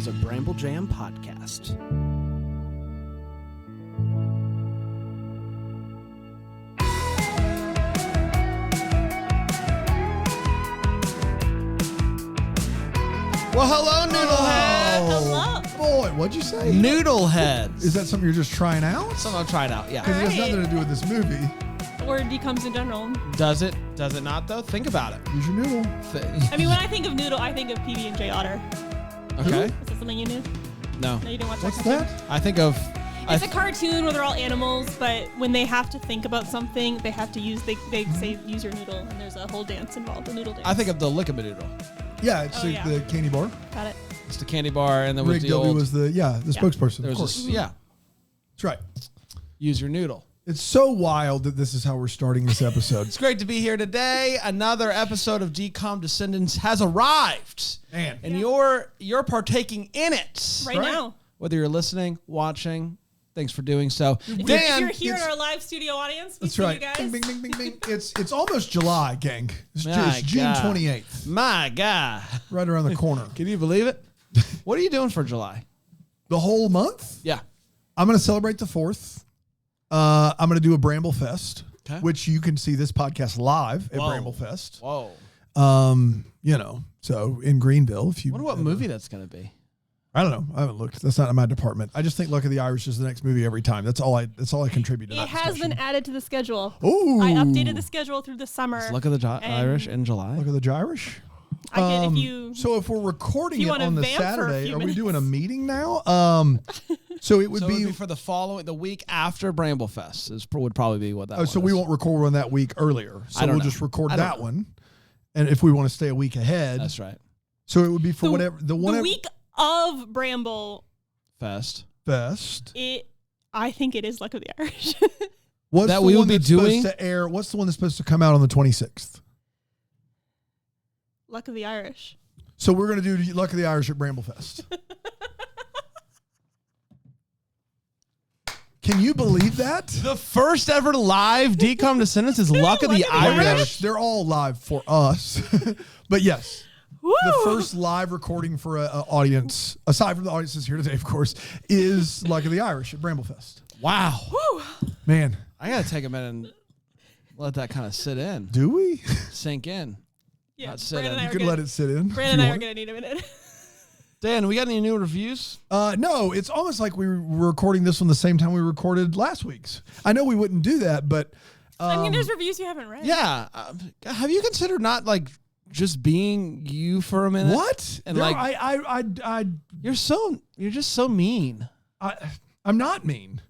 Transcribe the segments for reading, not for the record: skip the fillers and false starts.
is a Bramble Jam podcast. Well, hello, Noodlehead. Hello. Boy, what'd you say? Noodleheads. Is that something you're just trying out? Something I'm trying out, yeah. Because it has nothing to do with this movie. Or decomes in general. Does it? Does it not, though? Think about it. Use your noodle. I mean, when I think of noodle, I think of PB&J Otter. Okay. Is that something you knew? No. No, you didn't watch What's cartoon? that? I think of... It's a cartoon where they're all animals, but when they have to think about something, they have to use, they say, use your noodle, and there's a whole dance involved, the noodle dance. I think of the Lick-a-Madoodle. Yeah, it's the candy bar. Got it. It's the candy bar, and there was Rick the W old... was the spokesperson. There Of was course. yeah. That's right. Use your noodle. It's so wild that this is how we're starting this episode. It's great to be here today. Another episode of DCOM Descendants has arrived. Man. And you're partaking in it. Right now. Whether you're listening, watching, thanks for doing so. If Dan, you're here in our live studio audience, we That's see right. you guys. Bing, bing, bing, bing, bing. It's almost July, gang. It's My June God. 28th. My God. Right around the corner. Can you believe it? What are you doing for July? The whole month? Yeah. I'm going to celebrate the 4th. I'm going to do a Bramble Fest, Okay. which you can see this podcast live at Whoa. Bramble Fest. Whoa. So in Greenville, if you I wonder what movie that's going to be. I don't know. I haven't looked. That's not in my department. I just think Luck of the Irish is the next movie every time. That's all I contribute to It that has discussion. been added to the schedule. Ooh. I updated the schedule through the summer. Look at the and Irish in July. Look at the Irish. I get if you. So if we're recording if you it wanna on the vamp for a Saturday, few are we minutes. doing a meeting now? So it would So it be. would be for the week after Bramble Fest would probably be what that was. So we won't record one that week earlier. So I don't we'll know. just record I don't that know. one. And if we want to stay a week ahead, That's right. so it would be for The- whatever the week of Bramble, Fest. Fest. I think it is Luck of the Irish. What's That the we will one be that's supposed doing? to air? What's the one that's supposed to come out on the 26th? Luck of the Irish. So we're going to do Luck of the Irish at Bramble Fest. Can you believe that? The first ever live DCOM Descendants is Luck of the Irish. They're all live for us. But yes, Woo! the first live recording for an audience, aside from the audiences here today, of course, is Luck of the Irish at Bramble Fest. Wow. Woo! Man, I got to take a minute and let that kind of sit in, do we? sink in. Yeah, Not sit Brandon in. and I You are could gonna- let it sit in. if Brandon and you I are want. going to need a minute. Dan, we got any new reviews? No, it's almost like we were recording this one the same time we recorded last week's. I know we wouldn't do that, but I mean, there's reviews you haven't read. Yeah. Have you considered not like just being you for a minute? what? And No, like, you're just so mean. I'm not mean.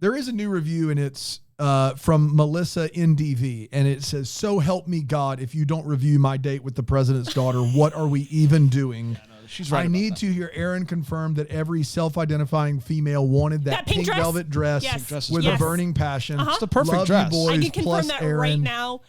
There is a new review, and it's from Melissa NDV, and it says, "So help me God, if you don't review my date with the president's daughter, what are we even doing?" She's right. I about need that. to hear Aaron confirm that every self-identifying female wanted that pink dress? velvet dress Yes. Pink dress is with Yes. a burning passion. Uh-huh. It's the perfect Love dress. You boys, I can confirm plus that Aaron. right now.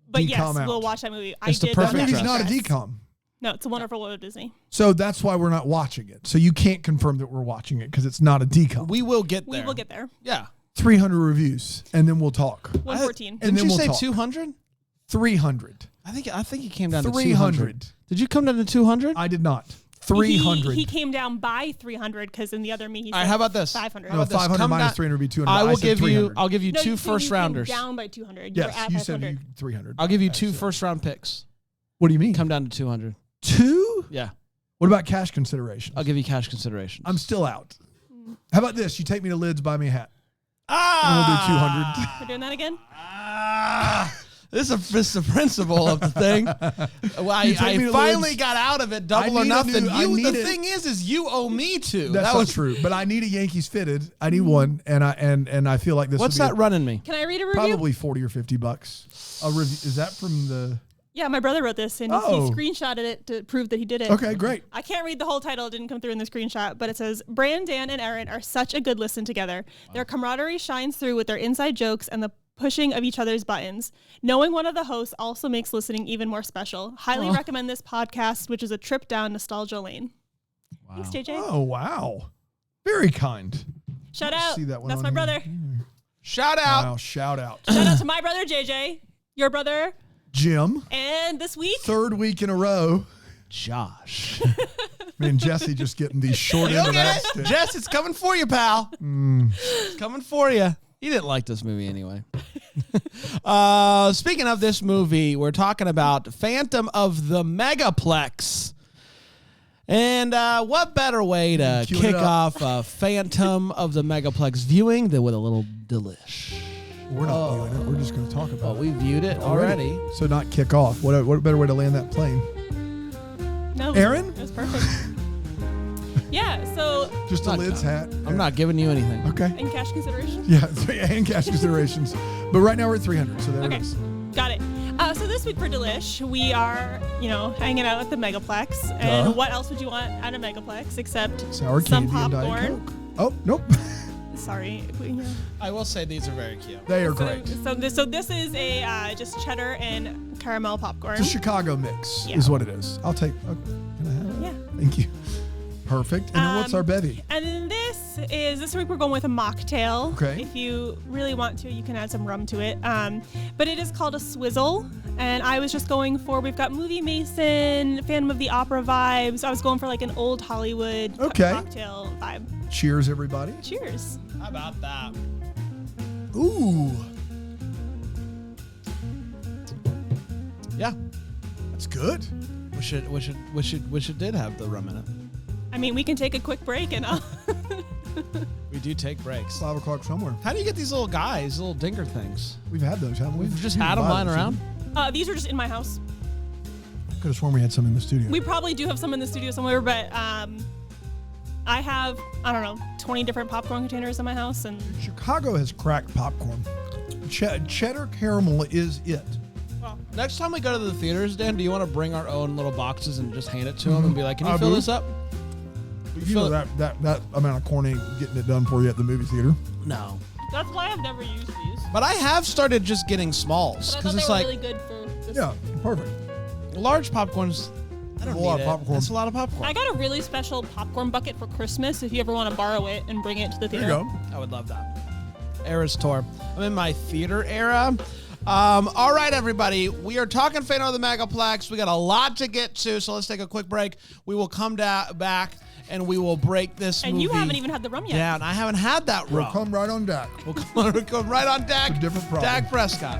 But yes, Decom out. we'll watch that movie. It's the I did perfect That love movie's dress. not a dress. decom. No, it's a Wonderful World of Disney. So that's why we're not watching it. So you can't confirm that we're watching it because it's not a decom. We will get We there. will get there. Yeah. 300 reviews, and then we'll talk. 114. And Didn't then you we'll say talk. 200? 300. I think he came down to 300. 200. Did you come down to 200? I did not. 300. He came down by 300 because in the other me he said All right, how about this? 500. How No, about this? 500 Come minus down- 300 would be 200. I will said give 300. I'll give you No, two you said first you came rounders. down by 200. You were Yes, at you 500. said you 300. I'll give you two Actually. first round picks. What do you mean? Come down to 200. 2? Yeah. What about cash consideration? I'll give you cash consideration. I'm still out. How about this? You take me to Lids, buy me a hat. Ah! And we'll do 200. We're doing that again? This is the principle of the thing. Well, I take me to finally Lids. got out of it, double I or need a nothing. new- I The need it. thing is you owe me two. That's that not was true. But I need a Yankees fitted. I need one, and I feel like this. What's would be that running me? Can I read a review? Probably $40 or $50. A review. Is that from the? Yeah, my brother wrote this and Oh. he screenshotted it to prove that he did it. Okay, great. I can't read the whole title. It didn't come through in the screenshot, but it says, Bran, Dan, and Erin are such a good listen together. Their camaraderie shines through with their inside jokes and the pushing of each other's buttons. Knowing one of the hosts also makes listening even more special. Highly recommend this podcast, which is a trip down nostalgia lane. Wow. Thanks, JJ. Oh, wow. Very kind. Shout Let's out. see that one That's on my here. brother. Shout out. Wow, shout out. Shout out to my brother, JJ, your brother, Jim, and this week, 3rd week in a row. Josh. Man, Jesse just getting the short end of that stick. Jess, it's coming for you, pal. It's coming for you. He didn't like this movie anyway. Speaking of this movie, we're talking about Phantom of the Megaplex. And what better way to kick off a Phantom of the Megaplex viewing than with a little delish? We're not viewing it. We're just going to talk about it. We viewed it already. So not kick off. What better way to land that plane? No, Erin? It was perfect. Yeah, so. Just a Lids hat. I'm not giving you anything. Okay. In cash consideration? Yeah, and cash considerations. But right now we're at 300, so there it is. Got it. So this week for Delish, we are, hanging out at the Megaplex. And what else would you want at a Megaplex except Sour some candy and Diet popcorn? Coke. Oh, nope. Sorry. I will say these are very cute. They are great. So this is a just cheddar and caramel popcorn. It's a Chicago mix is what it is. I'll take. Can I have it? Yeah. Thank you. Perfect. And then what's our bevy? And then this week we're going with a mocktail. Okay. If you really want to, you can add some rum to it. But it is called a swizzle. And I was just going for, we've got Movie Mason, Phantom of the Opera vibes. I was going for like an old Hollywood cocktail vibe. Cheers, everybody. Cheers. How about that? Ooh. Yeah. That's good. Wish it did have the rum in it. I mean, we can take a quick break and We do take breaks. 5 o'clock somewhere. How do you get these little guys, little dinker things? We've had those, haven't we? We've just had them lying around. these are just in my house. Could have sworn we had some in the studio. We probably do have some in the studio somewhere, but I have, 20 different popcorn containers in my house. And Chicago has cracked popcorn. Cheddar caramel is it. Next time we go to the theaters, Dan, do you want to bring our own little boxes and just hand it to them and be like, can you fill this up? You know that amount of corn ain't getting it done for you at the movie theater. No. that's why I've never used these. But I have started just getting smalls But I because thought it's they were like really good for this. Yeah, perfect. large popcorns. I don't A lot need of it. popcorn. That's a lot of popcorn. I got a really special popcorn bucket for Christmas if you ever want to borrow it and bring it to the There theater. you go. I would love that. Era's tour. I'm in my theater era. All right, everybody. We are talking Phantom of the Megaplex. We got a lot to get to, so let's take a quick break. We will come back and we will break this And movie you haven't even had the rum yet. down. I haven't had that We'll rum. come right on Dak. We'll come right on Dak. It's a different problem. Dak Prescott.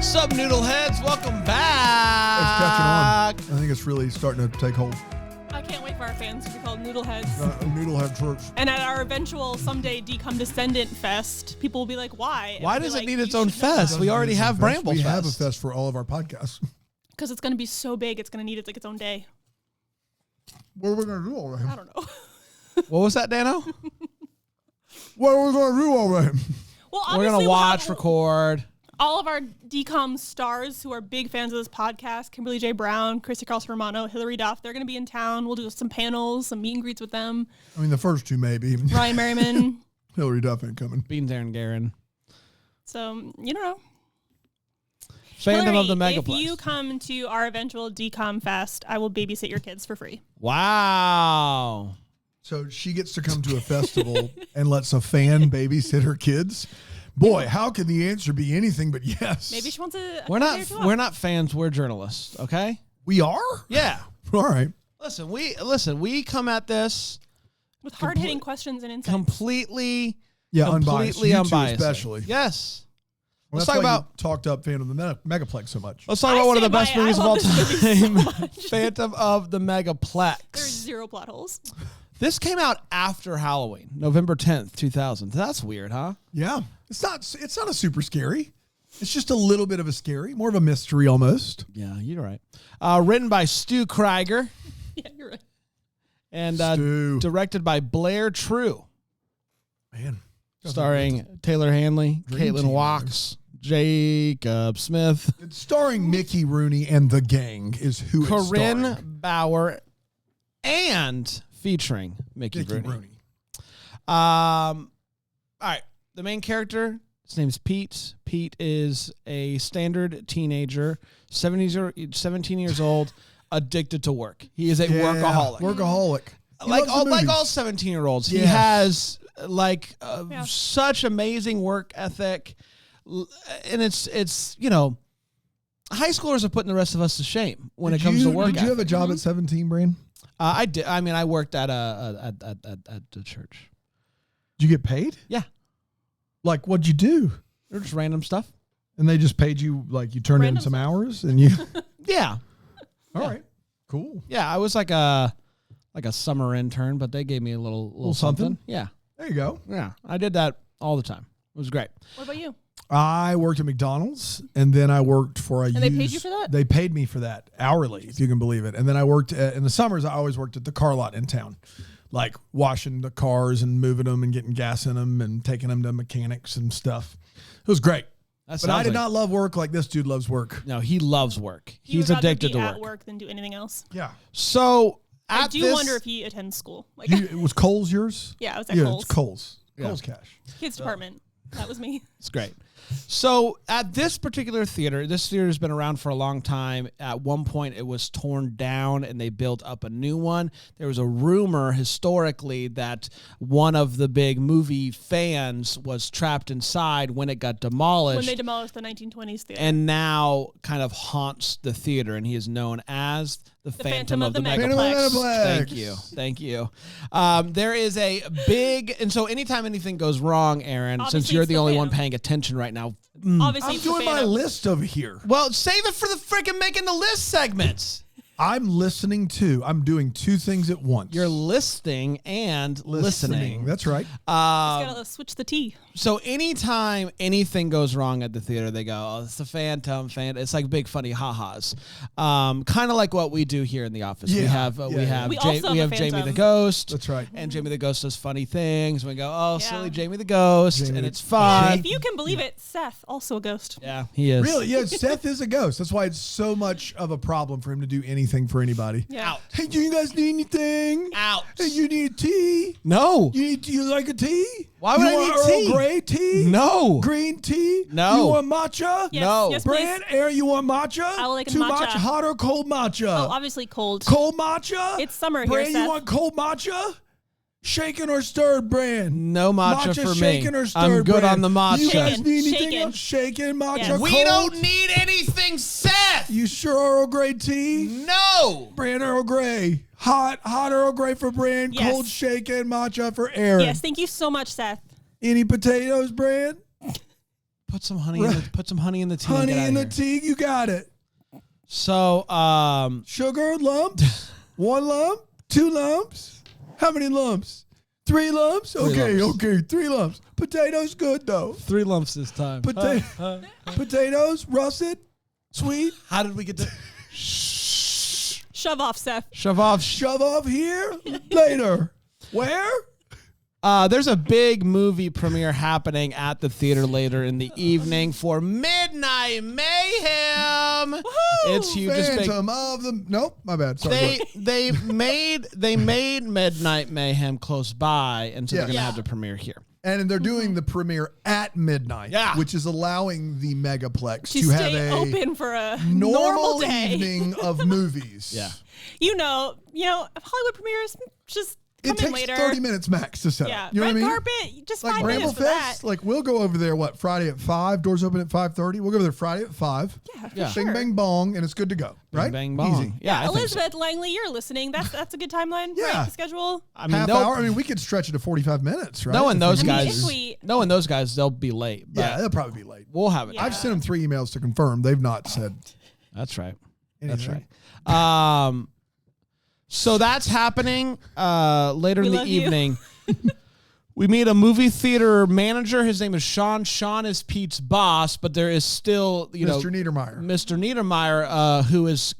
Sup, Noodleheads? Welcome back. It's catching on. I think it's really starting to take hold. I can't wait for our fans to be called Noodleheads. Noodlehead Church. And at our eventual someday Decom Descendant Fest, people will be like, why? Why does it need its own fest? We Doesn't already need some have fest. Brambles We Fest. have a fest for all of our podcasts. Because it's going to be so big, it's going to need its own day. What are we going to do over I here? don't know. What was that, Dano? What are we going to do over here? Well, We're going to watch, record. all of our DCOM stars who are big fans of this podcast, Kimberly J. Brown, Chrissy Carlson Romano, Hillary Duff, they're going to be in town. We'll do some panels, some meet and greets with them. I mean, the first two maybe. Ryan Merriman. Hillary Duff ain't coming. Beans, Aaron, Garen. So, you don't know. Phantom of the Hillary, Megaplex. if you come to our eventual DCOM Fest, I will babysit your kids for free. Wow. So she gets to come to a festival and lets a fan babysit her kids. Boy, how can the answer be anything but yes? Maybe she wants a We're day or two off. not fans, we're journalists, okay? We are? Yeah. All right. Listen, we come at this with hard-hitting questions and insights. Completely unbiased. You two Unbiased. especially. Yes. Well, Let's that's talk why about you talked up Phantom of the Megaplex so much. Let's talk about one of the stand by best it. I movies of love all this movie time. so much. Phantom of the Megaplex. There's zero plot holes. This came out after Halloween, November 10th, 2000. That's weird, huh? Yeah. It's not a super scary. It's just a little bit of a scary, more of a mystery almost. Yeah, you're right. Written by Stu Krieger Yeah, you're right. and Stu. directed by Blair True. Man. Starring Taylor Hanley, Dream Caitlin team, Walks, Jacob Smith, It's starring Mickey Rooney and the gang is who it's Corinne starring. Bauer, and featuring Mickey Rooney. Rooney. All right. The main character, his name's Pete. Pete is a standard teenager, 17 years old, addicted to work. He is a workaholic. Workaholic. He Like loves the all movies. 17-year-olds. He Yes. has like such amazing work ethic, and it's high schoolers are putting the rest of us to shame when it comes to work. Did you have a job at 17, Bran? I did. I mean, I worked at the church. Did you get paid? Yeah. Like, what'd you do? Just random stuff. And they just paid you, like, you turned in Random some stuff. hours and you. Yeah. All right. Cool. Yeah, I was like a summer intern, but they gave me a little something. Yeah. There you go. Yeah. I did that all the time. It was great. What about you? I worked at McDonald's, and then I worked for a. And they paid you for that? They paid me for that hourly, if you can believe it. And then I worked in the summers. I always worked at the car lot in town, like washing the cars and moving them and getting gas in them and taking them to mechanics and stuff. It was great. But I did not love work like this dude loves work. No, he loves work. He He's would rather addicted be to at work. work than do anything else. Yeah. So I do wonder if he attends school. Like, It was Kohl's yours? yeah, I was at Yeah, Kohl's. it's Kohl's. Yeah. Kohl's Cash. Kids department. That was me. It's great. So at this particular theater, this theater has been around for a long time. At one point, it was torn down and they built up a new one. There was a rumor historically that one of the big movie fans was trapped inside when it got demolished. When they demolished the 1920s theater. and now kind of haunts the theater, and he is known as the Phantom of the Megaplex. Megaplex. Thank you. Thank you. There is a big, and so anytime anything goes wrong, Aaron, Obviously since you're it's the the only one Phantom. paying attention right now, Obviously, I'm it's the doing my Phantom. list over here. well, save it for the freaking making the list segments. I'm listening to. I'm doing two things at once. You're listing and listening. That's right. Just gotta switch the T. So anytime anything goes wrong at the theater, they go, "Oh, it's the Phantom." It's like big funny ha-has. Kind of like what we do here in the office. We Yeah, have yeah, we yeah. have We Ja- also we have have a Jamie the Phantom. Ghost. That's right. And Jamie the Ghost does funny things. We go, "Oh, Yeah. silly Jamie the Ghost," Jamie and the- it's fun. If you can believe it, Seth, also a ghost. Yeah, he is. Really? Yeah, Seth is a ghost. That's why it's so much of a problem for him to do anything for anybody. Yeah. Out. Hey, do you guys need anything? Out. Hey, you need tea? No. You like a tea? Why would you I want need Earl tea? Grey tea? No. Green tea? No. You want matcha? Yes, No. yes, please. Bran, Erin, you want matcha? I would like a Too matcha. much, hot or cold matcha? Oh, obviously cold. Cold matcha? It's summer Bran, here, you Seth. want cold matcha? Shaken or stirred, Bran? No matcha for me. shaken or stirred, I'm good Bran? on the matcha. You guys Shaken, need anything shaken. else? Shaken matcha, Yes. cold? We don't need anything, Seth. You sure Earl Grey tea? No. Bran Earl Grey. Hot Earl Grey for Bran. Yes. Cold shaken matcha for Erin. Yes, thank you so much, Seth. Any potatoes, Bran? Put some honey. Put some honey in the tea. and Honey get in outta the here. tea? You got it. So, Sugar lumps? One lump? Two lumps? How many lumps? Three lumps? Okay, lumps. okay, 3 lumps. Potatoes good though. 3 lumps this time. Potatoes, russet, sweet. How did we get to Shove off, Seth. shove off? Shove off here later. Where? There's a big movie premiere happening at the theater later in the evening for Midnight Mayhem. It's huge. It's big. Phantom of the. Nope, my bad. Sorry. They made Midnight Mayhem close by, and so they're Yes. gonna Yeah. have the premiere here. And they're doing the premiere at midnight, Yeah. which is allowing the Megaplex To to have stay a open for a normal normal day. evening of movies. Yeah. You know, Hollywood premieres just come It in takes later. 30 minutes max to set Yeah, up. You know red what I mean? carpet, just Like 5 minutes for that. Bramblefest, like we'll go over there, Friday at 5, doors open at 5:30. We'll go over there Friday at 5. Yeah, for Yeah. sure. Bing, bang, bong, and it's good to go, right? Bang bong. Easy. Yeah, I think so. Elizabeth Langley, you're listening. That's a good timeline. Yeah. Right, the schedule. I mean, Half they'll- hour. I mean, we could stretch it to 45 minutes, right? knowing If those we need guys, to. If we- knowing those guys, they'll be late. But Yeah, they'll probably be late. we'll have it. Yeah. I've sent them 3 emails to confirm. They've not said That's right. anything. That's right. So that's happening later We in the love you. evening. We meet a movie theater manager. His name is Sean. Sean is Pete's boss, but there is still, Mr. Niedermeyer. Mr. Niedermeyer, who is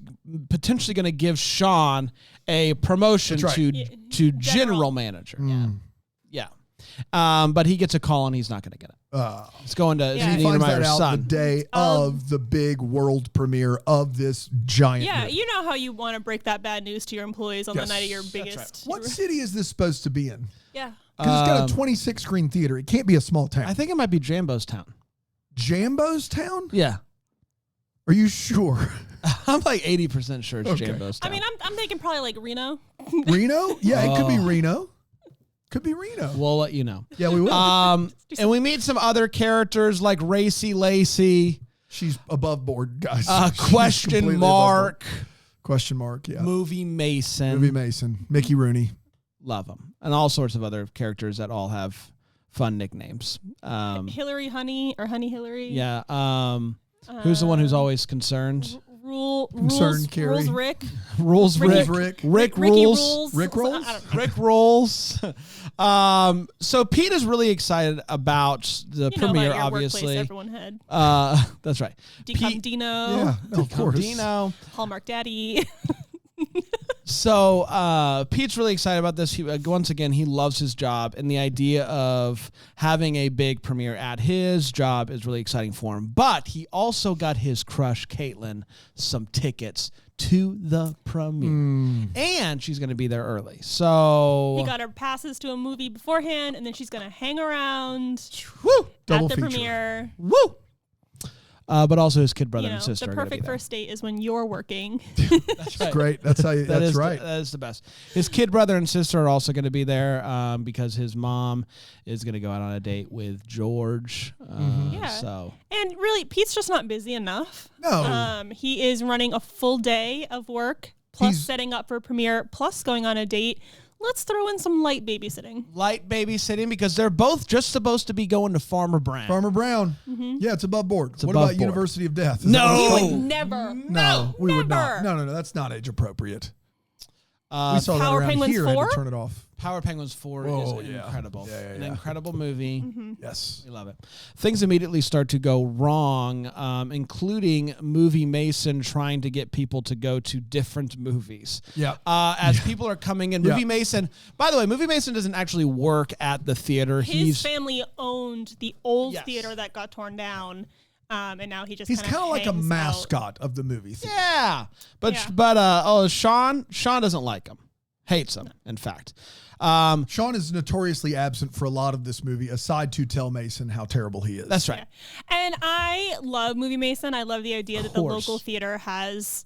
potentially going to give Sean a promotion That's right. to general manager. Yeah. But he gets a call and he's not going to get it. It's going to Yeah. He finds that Niedermeyer's out son. the day of the big world premiere of this giant Yeah, movie. you know how you want to break that bad news to your employees on Yes, the night of your that's biggest. What city is this supposed to be in? Yeah. Because it's got a 26 screen theater. It can't be a small town. I think it might be Jambo's town. Jambo's town? Yeah. Are you sure? I'm like 80% sure it's Okay. Jambo's I town. mean, I'm thinking probably like Reno. Reno? Yeah, it could be Oh. Reno. Could be Reno. We'll let you know. Yeah, we will. And we meet some other characters like Racy Lacey. She's above board, guys. She's Question completely mark. above board. Question mark, yeah. Movie Mason. Movie Mason. Mickey Rooney. Love them. And all sorts of other characters that all have fun nicknames. Hillary Honey or Honey Hillary. Yeah. Who's the one who's always concerned? Rules Rick. Rules Rick. Rick Ricky Rules. Rick Rolls? Rick Rolls. So Pete is really excited about the premiere, about your obviously. Workplace everyone had. That's right. Decom Dino. Yeah, no, of course. Dino. Hallmark Daddy. So Pete's really excited about this. Once again, he loves his job, and the idea of having a big premiere at his job is really exciting for him. But he also got his crush, Caitlin, some tickets to the premiere. And she's going to be there early. So He got her passes to a movie beforehand, and then she's going to hang around woo, Double at the feature. premiere. woo. But also his kid brother You know, and sister the are gonna be perfect there. first date is when you're working. That's right. Great. That's how you, That that's is right. That is the best. His kid brother and sister are also going to be there because his mom is going to go out on a date with George. Yeah. So And really, Pete's just not busy enough. No. He is running a full day of work, plus He's- setting up for a premiere, plus going on a date. Let's throw in some light babysitting. light babysitting because they're both just supposed to be going to Farmer Brown. Farmer Brown. Yeah, it's above board. What above about board. University of Death? Is No. that what it's He called? would never. No, we would not. never. No, that's not age appropriate. We Uh, saw that Power around Penguins here. I had 4? to turn it off. Power Penguins 4 Whoa, is yeah. incredible. Yeah, An yeah. incredible movie. Yes. We love it. Things immediately start to go wrong, including Movie Mason trying to get people to go to different movies. Yeah. As people are coming in, Yeah. Movie Mason, by the way, Movie Mason doesn't actually work at the theater. His family owned the old Yes. theater that got torn down, and now he just He's kind of like a hangs out. mascot of the movie theater. Yeah. But Yeah. Sean doesn't like him. Hates him, in fact. Sean is notoriously absent for a lot of this movie, aside to tell Mason how terrible he is. That's right. And I love Movie Mason. I love the idea that the course. local theater has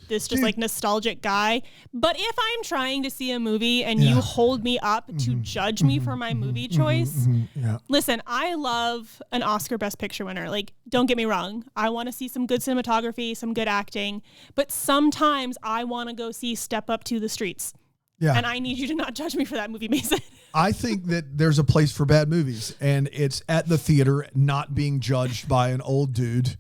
this just like nostalgic guy. But if I'm trying to see a movie and you hold me up to judge me for my movie choice, Yeah. listen, I love an Oscar Best Picture winner. Like, don't get me wrong. I want to see some good cinematography, some good acting. But sometimes I want to go see Step Up to the Streets. Yeah. And I need you to not judge me for that, Movie Mason. I think that there's a place for bad movies, and it's at the theater, not being judged by an old dude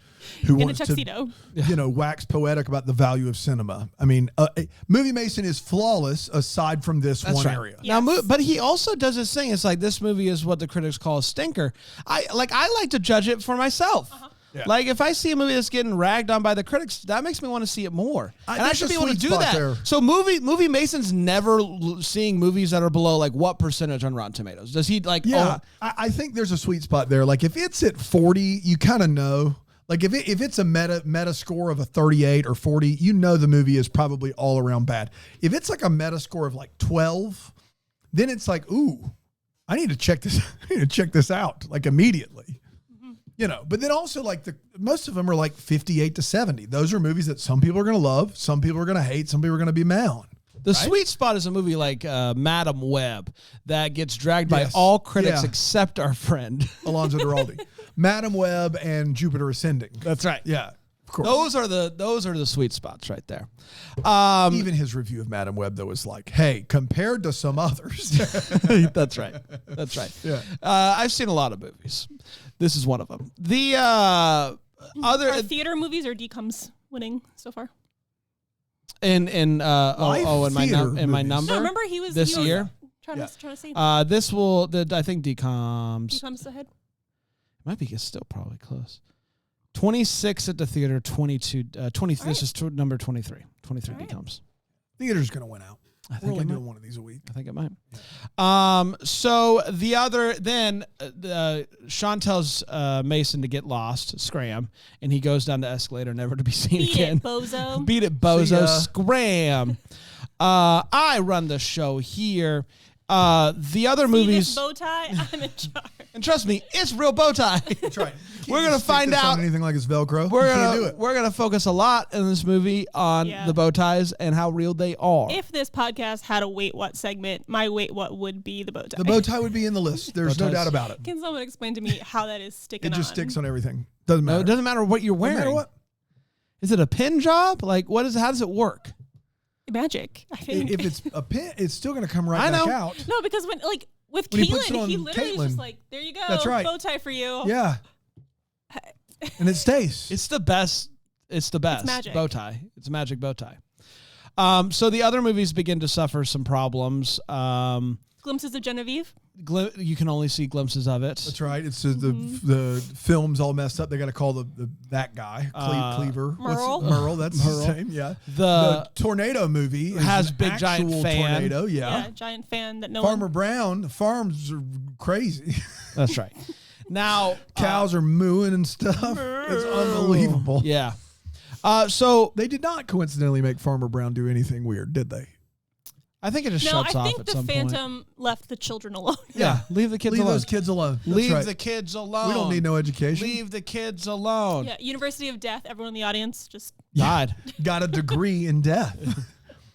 who In a wants tuxedo. to, wax poetic about the value of cinema. I mean, Movie Mason is flawless aside from this one area. Now, Yes. but he also does this thing. It's like this movie is what the critics call a stinker. I like to judge it for myself. Yeah. Like if I see a movie that's getting ragged on by the critics, that makes me want to see it more. And I there's should a be able to sweet do spot that. there. So movie Mason's never seeing movies that are below like what percentage on Rotten Tomatoes? Does he like? Yeah, I think there's a sweet spot there. Like if it's at 40, you kind of know. Like if it's a meta score of a 38 or 40, you know the movie is probably all around bad. If it's like a meta score of like 12, then it's like, ooh, I need to check this. I need to check this out like immediately. But then also like most of them are like 58 to 70. Those are movies that some people are going to love, some people are going to hate, some people are going to be mad on. The sweet spot is a movie like Madam Web that gets dragged by Yes. all critics Yeah. except our friend. Alonzo Duralde, Madam Web, and Jupiter Ascending. That's right. Yeah, of course. Those are the sweet spots right there. Even his review of Madam Web, though, was like, hey, compared to some others. That's right. That's right. Yeah. I've seen a lot of movies. This is one of them. The other Are theater movies or DComs winning so far? in my theater my movies. number. No, remember he was this year. trying to see. This will. I think DComs DComs ahead. might be still probably close. 26 at the theater. 22. 20. This is number 23. 23 All right. DComs. Theater's going to win out. I We're think only it might. doing one of these a week. I think it might. So the other then Sean tells Mason to get lost, scram, and he goes down the escalator, never to be seen Beat again. it, bozo. Beat it, See bozo, ya. scram. I run the show here. The other See movies, this bow tie? I'm in charge. and trust me, it's real bow tie. That's right. We're gonna find out anything like it's Velcro. We're gonna focus a lot in this movie on the bow ties and how real they are. If this podcast had a wait what segment, my wait what would be the bow tie. The bow tie would be in the list. There's no doubt about it. Can someone explain to me how that is sticking on? It just sticks on everything. Doesn't matter. No, it doesn't matter what you're wearing. No matter what. Is it a pin job? Like, what is? How does it work? Magic, I think. If it's a pin, it's still going to come right back out. No, because with When he puts it Caitlin, on he literally is Caitlin. just like, there you go. That's right. Bow tie for you. Yeah. And it stays. It's the best. It's the best. It's magic. Bow tie. It's a magic bow tie. So the other movies begin to suffer some problems. Glimpses of Genevieve. You can only see glimpses of it. That's right. It's the film's all messed up. They got to call that guy Cleaver. Merle. That's his name. Yeah. The tornado movie has an big giant actual fan. Tornado. Yeah. Giant fan that no Farmer one. Brown. The farms are crazy. That's right. Now Cows are mooing and stuff. It's unbelievable. Yeah. So They did not coincidentally make Farmer Brown do anything weird, did they? I think it just No, shuts I off think at the some Phantom point. left the children alone. Yeah, leave the kids Leave alone. those kids alone. That's Leave right. the kids alone. We don't need no education. Leave the kids alone. Yeah, University of Death. Everyone in the audience just Died. Got a degree in death.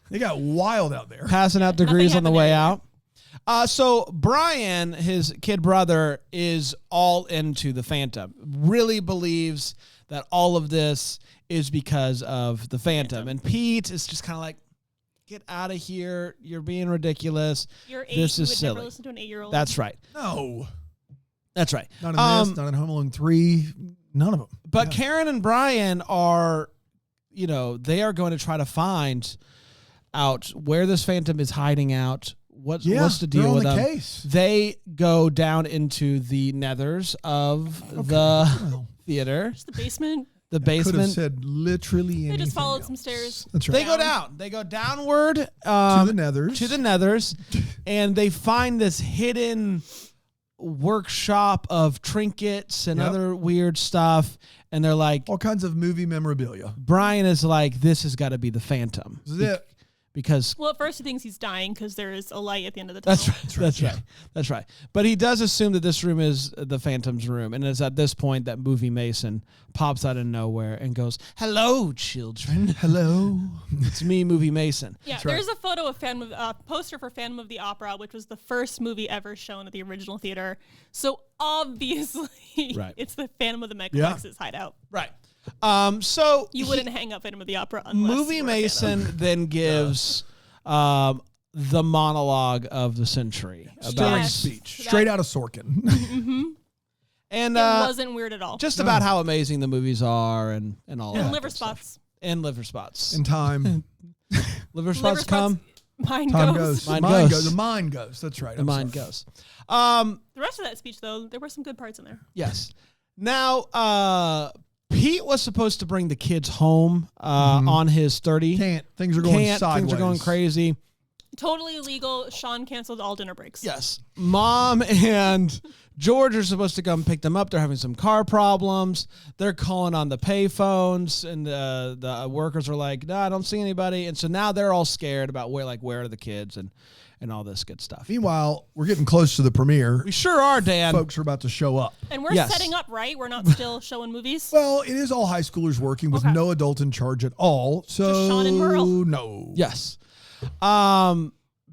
They got wild out there. Passing out degrees on the happened way there. out. So Brian, his kid brother, is all into the Phantom. Really believes that all of this is because of the Phantom. And Pete is just kind of like, get out of here. You're being ridiculous. You're 8. This you is would silly. never listen to an 8-year-old. That's right. No. That's right. Not in this, not in Home Alone 3. None of them. But Karen and Brian are, they are going to try to find out where this Phantom is hiding out. What's the deal with them? Case. They go down into the nethers of the theater. Just the basement. The Could have basement. said literally anything. They just followed else. some stairs. That's right. They go down. They go downward to the nethers. To the nethers, and they find this hidden workshop of trinkets and other weird stuff. And they're like, all kinds of movie memorabilia. Brian is like, this has got to be the Phantom. This is it. Because Well, at first he thinks he's dying because there is a light at the end of the tunnel. That's right. That's right. But he does assume that this room is the Phantom's room. And it's at this point that Movie Mason pops out of nowhere and goes, "Hello, children." Hello. It's me, Movie Mason. Yeah, there's a photo of poster for Phantom of the Opera, which was the first movie ever shown at the original theater. So obviously, Right. it's the Phantom of the Megaplex's hideout. Right. So You wouldn't hang up Phantom of the Opera unless Movie you were a Phantom. Mason then gives the monologue of the century Sterling Yes. speech. Straight out of Sorkin. and It wasn't weird at all. just about how amazing the movies are and all and that liver good stuff. spots. And liver spots. In time. Liver spots come. Mine Time goes. goes. Mine Mine goes. goes. The mind goes. That's right. The I'm mind sorry. goes. The rest of that speech, though, there were some good parts in there. Yes. Now, Pete was supposed to bring the kids home on his 30. Can't. Things are going sideways. Things are going crazy. Totally illegal. Sean canceled all dinner breaks. Yes. Mom and George are supposed to come pick them up. They're having some car problems. They're calling on the payphones, and the workers are like, "No, I don't see anybody." And so now they're all scared about where are the kids and all this good stuff. Meanwhile, we're getting close to the premiere. We sure are, Dan. Folks are about to show up. And we're Yes. setting up, right? We're not still showing movies. Well, it is all high schoolers working with Okay. no adult in charge at all. So Just Sean and Merle. No. Yes.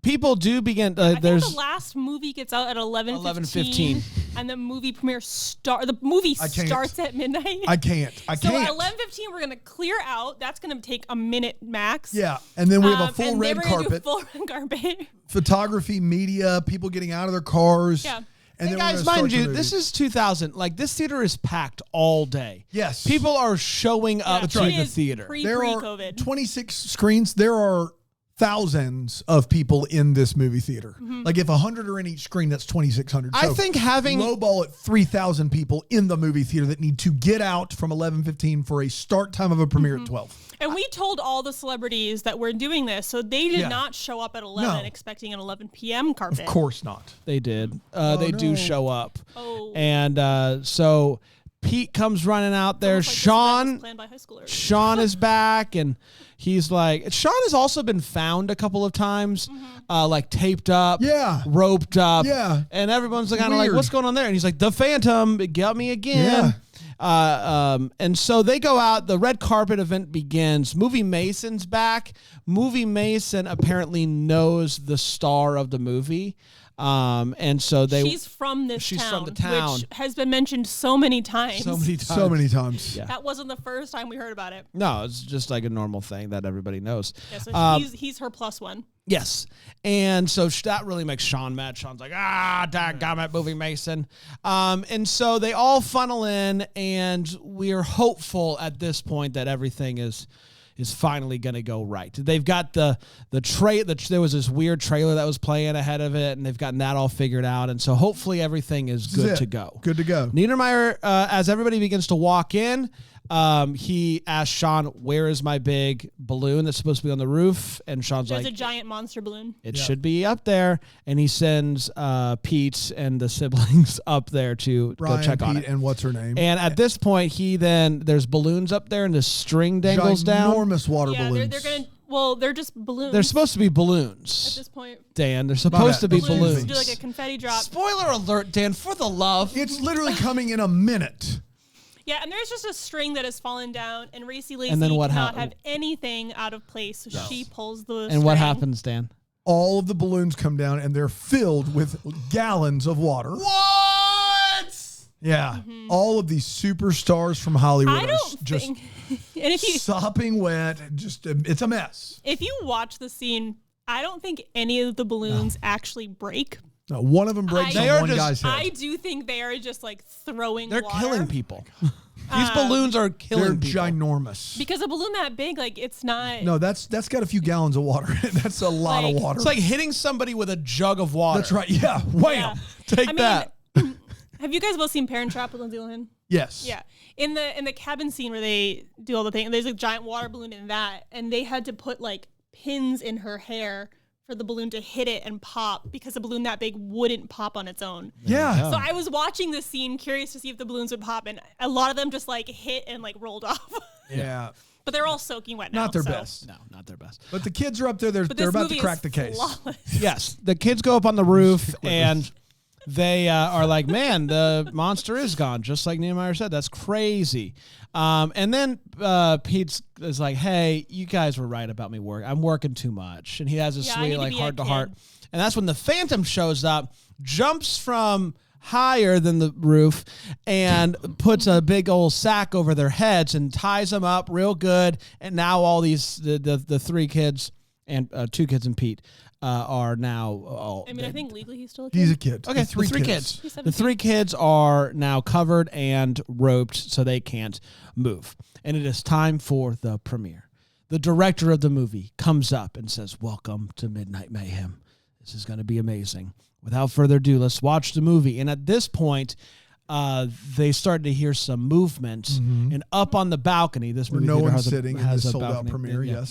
People do begin. I think There's the last movie gets out at 11:15. and the movie premiere the movie I can't. starts at midnight. I can't. I So can't. at 11:15 we're gonna clear out. That's gonna take a minute max. Yeah, and then we have a full and red then we're gonna do carpet, full red carpet. photography, media, people getting out of their cars. Yeah. And Hey then guys, we're gonna mind start the you, movie. this is 2000. Like, this theater is packed all day. Yes. People are showing up Yeah, to it the is theater. there are pre-COVID. 26 screens. There are thousands of people in this movie theater. Mm-hmm. Like if 100 are in each screen, that's 2,600. I think having lowball at 3,000 people in the movie theater that need to get out from 11:15 for a start time of a premiere Mm-hmm. at 12. And we told all the celebrities that we're doing this, so they did Yeah. not show up at 11 No. expecting an 11 p.m. carpet. Of course not. they did, they do no. show up, Oh. and so Pete comes running out there. Almost like this event was Sean, planned by high schoolers. Sean is back, and he's like, Sean has also been found a couple of times, like taped up, Yeah. roped up, Yeah. and everyone's kind of like, Weird. "What's going on there?" And he's like, "The Phantom, it got me again." And so they go out. The red carpet event begins. Movie Mason's back. Movie Mason apparently knows the star of the movie. And so she's from this she's town, from the town, which has been mentioned so many times. So many times. Yeah. That wasn't the first time we heard about it. No, it's just like a normal thing that everybody knows. Yeah, so he's her plus one. Yes. And so that really makes Sean mad. Sean's like, dadgummit, Movie Mason. And so they all funnel in, and we are hopeful at this point that everything is finally going to go right. They've got there was this weird trailer that was playing ahead of it, and they've gotten that all figured out. And so hopefully everything is good to go. Good to go. Niedermeyer, as everybody begins to walk in, he asks Sean, where is my big balloon that's supposed to be on the roof? And Sean's There's like, a giant monster balloon. It should be up there. And he sends Pete and the siblings up there to Brian, go check Pete, on it. And what's her name? And at this point, there's balloons up there, and the string dangles down. Enormous water balloons. They're just balloons. They're supposed to be balloons. At this point. Dan, they're supposed to be balloons. Do like a confetti drop. Spoiler alert, Dan, for the love. It's literally coming in a minute. Yeah, and there's just a string that has fallen down, and Racy Lacey And then what cannot have anything out of place, so she pulls the string. And what happens, Dan? All of the balloons come down, and they're filled with gallons of water. What? Yeah. All of these superstars from Hollywood I don't just think... and if you, sopping wet. It's a mess. if you watch the scene, I don't think any of the balloons actually break. No, one of them breaks They on are one just- guy's head. I do think they are just like throwing They're water. killing people. These balloons are killing They're people. ginormous. Because a balloon that big, like, it's not... No, that's got a few gallons of water in it. That's a lot of Like- water. It's like hitting somebody with a jug of water. That's right. Yeah. Wham. Yeah. Take I mean, that. Have you guys both seen Parent Trap with Lindsay Lohan? Yes. Yeah. In the cabin scene where they do all the thing, there's a giant water balloon in that, and they had to put like pins in her hair for the balloon to hit it and pop because a balloon that big wouldn't pop on its own. Yeah. So I was watching this scene, curious to see if the balloons would pop, and a lot of them just like hit and like rolled off. Yeah. But they're all soaking wet now. Not their so. best. No, not their best. But the kids are up there. But They're this about to movie crack is the case. flawless. Yes, the kids go up on the roof and they are like, man, the monster is gone, just like Nehemiah said. That's crazy. And then Pete is like, hey, you guys were right about me I'm working too much. And he has a Yeah, I need sweet, to like, be a heart-to-heart. kid. And that's when the Phantom shows up, jumps from higher than the roof, and puts a big old sack over their heads and ties them up real good. And now all these, the three kids and 2 kids and Pete, are now all. I mean, I think legally he's still a kid. He's a kid. Okay, The three the 3 kids. kids. The 3 kids are now covered and roped so they can't move. And it is time for the premiere. The director of the movie comes up and says, welcome to Midnight Mayhem. This is going to be amazing. Without further ado, let's watch the movie. And at this point, they start to hear some movement. And up on the balcony, this Where movie no theater one's has sitting in has this a sold-out balcony. premiere. Yeah.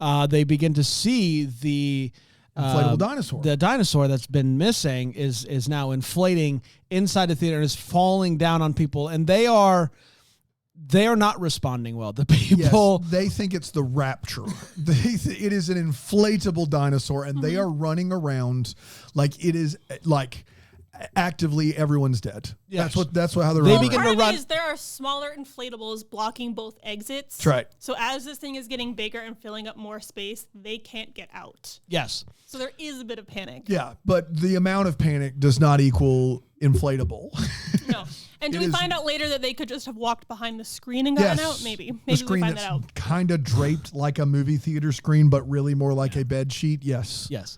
Yes. They begin to see the Inflatable dinosaur. The dinosaur that's been missing is now inflating inside the theater and is falling down on people, and they are not responding well. The people, Yes, they think it's the Rapture. It is an inflatable dinosaur, and they are running around like it is like actively everyone's dead. Yes. That's how they're They running. begin Part to of run- it is there are smaller inflatables blocking both exits. That's right. So as this thing is getting bigger and filling up more space, they can't get out. yes, So there is a bit of panic. Yeah, but the amount of panic does not equal inflatable. No. And do It we is- find out later that they could just have walked behind the screen and gotten out? Maybe. The Maybe we screen find that's that out. kind of draped like a movie theater screen, but really more like a bed sheet. Yes. yes.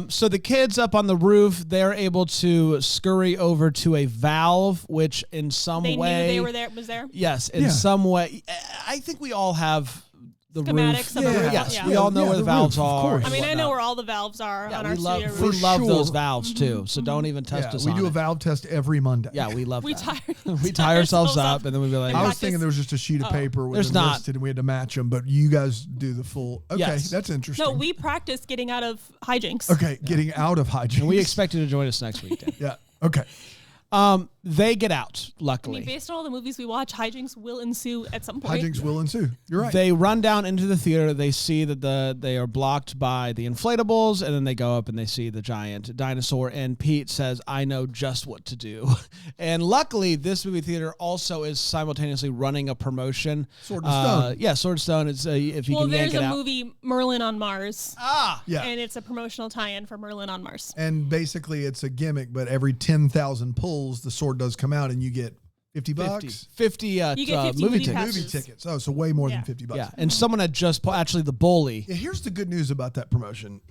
So the kids up on the roof, they're able to scurry over to a valve, which in some They way knew they were there. Was there? Yes, in Yeah. some way. I think we all have the Schematics roof. of the roof, Yes, yeah. we all know Yeah, where the the valves roof, of are. course. I mean, I know whatnot. where all the valves are Yeah, on we our love studio we roof. love sure. those valves too. So don't even test us we on do it. a valve test every Monday. Yeah, we love We that. we tie ourselves up, and then we be like, I was practice- thinking there was just a sheet of paper with There's them not. listed, and we had to match them. But you guys do the full. Okay, Yes. that's interesting. No, we practiced getting out of hijinks. Okay, getting out of hygiene. and we expect you to join us next week, Dan. Yeah. Okay. They get out, I luckily. mean, based on all the movies we watch, hijinks will ensue at some point. Hijinks will ensue. You're right. They run down into the theater. They see that they are blocked by the inflatables, and then they go up and they see the giant dinosaur. And Pete says, "I know just what to do." And luckily, this movie theater also is simultaneously running a promotion. Sword and Stone. Yeah, Sword and Stone. It's if you can yank there's it a out. movie, Merlin on Mars. Yeah. And it's a promotional tie-in for Merlin on Mars. And basically, it's a gimmick, but every 10,000 pulls, the sword does come out, and you get $50. 50 You get 50 movie movie tickets. passes. Movie tickets. Oh, so way more Yeah. than $50. Yeah, and someone had just actually the bully. Yeah, here's the good news about that promotion.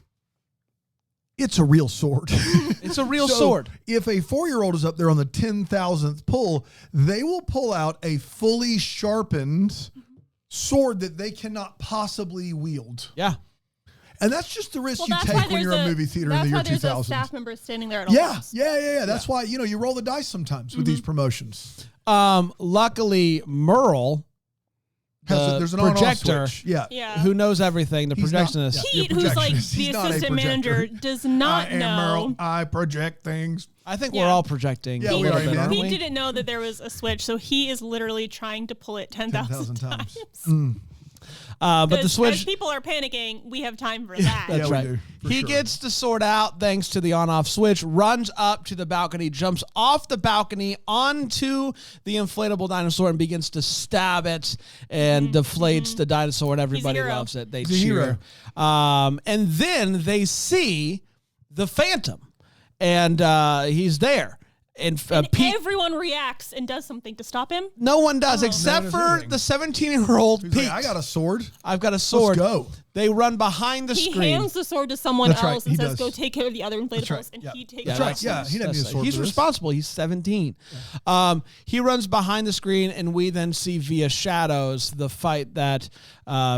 It's a real sword. It's a real So, sword. If a 4-year-old is up there on the 10,000th pull, they will pull out a fully sharpened sword that they cannot possibly wield. Yeah. And that's just the risk Well, you that's why take when there's you're a movie theater in the year That's why there's 2000. a staff member standing there at all Yeah, times. yeah. That's why, you roll the dice sometimes with these promotions. Luckily, Merle, There's an projector, on-off switch. Yeah. Yeah. who knows everything, the He's not- projectionist. yeah. Pete, You're who's like projectionist. the He's not a assistant projector. manager, does not know. Merle. I project things. I think Yeah. we're all projecting. Yeah, a we little are, bit, yeah. aren't Pete we? didn't know that there was a switch, so he is literally trying to pull it 10,000 times. But the As switch. people are panicking, we have time for that. That's Yeah, we right. do, for He sure. gets the sword out thanks to the on-off switch, runs up to the balcony, jumps off the balcony onto the inflatable dinosaur and begins to stab it and deflates the dinosaur, and everybody hero. loves it. They He's a hero. cheer. And then they see the Phantom, and he's there. And, Pete, Everyone reacts and does something to stop him. no one does except does for anything. the 17-year-old He's Pete. like, I got a sword. I've got a sword. go. They run behind the He screen. hands the sword to someone That's right, else and he says, does. "Go take care of the other inflatables," right, and yeah. he takes. That's it. right, yeah. He doesn't need a sword He's for this. responsible. He's 17. He runs behind the screen, and we then see via shadows the fight that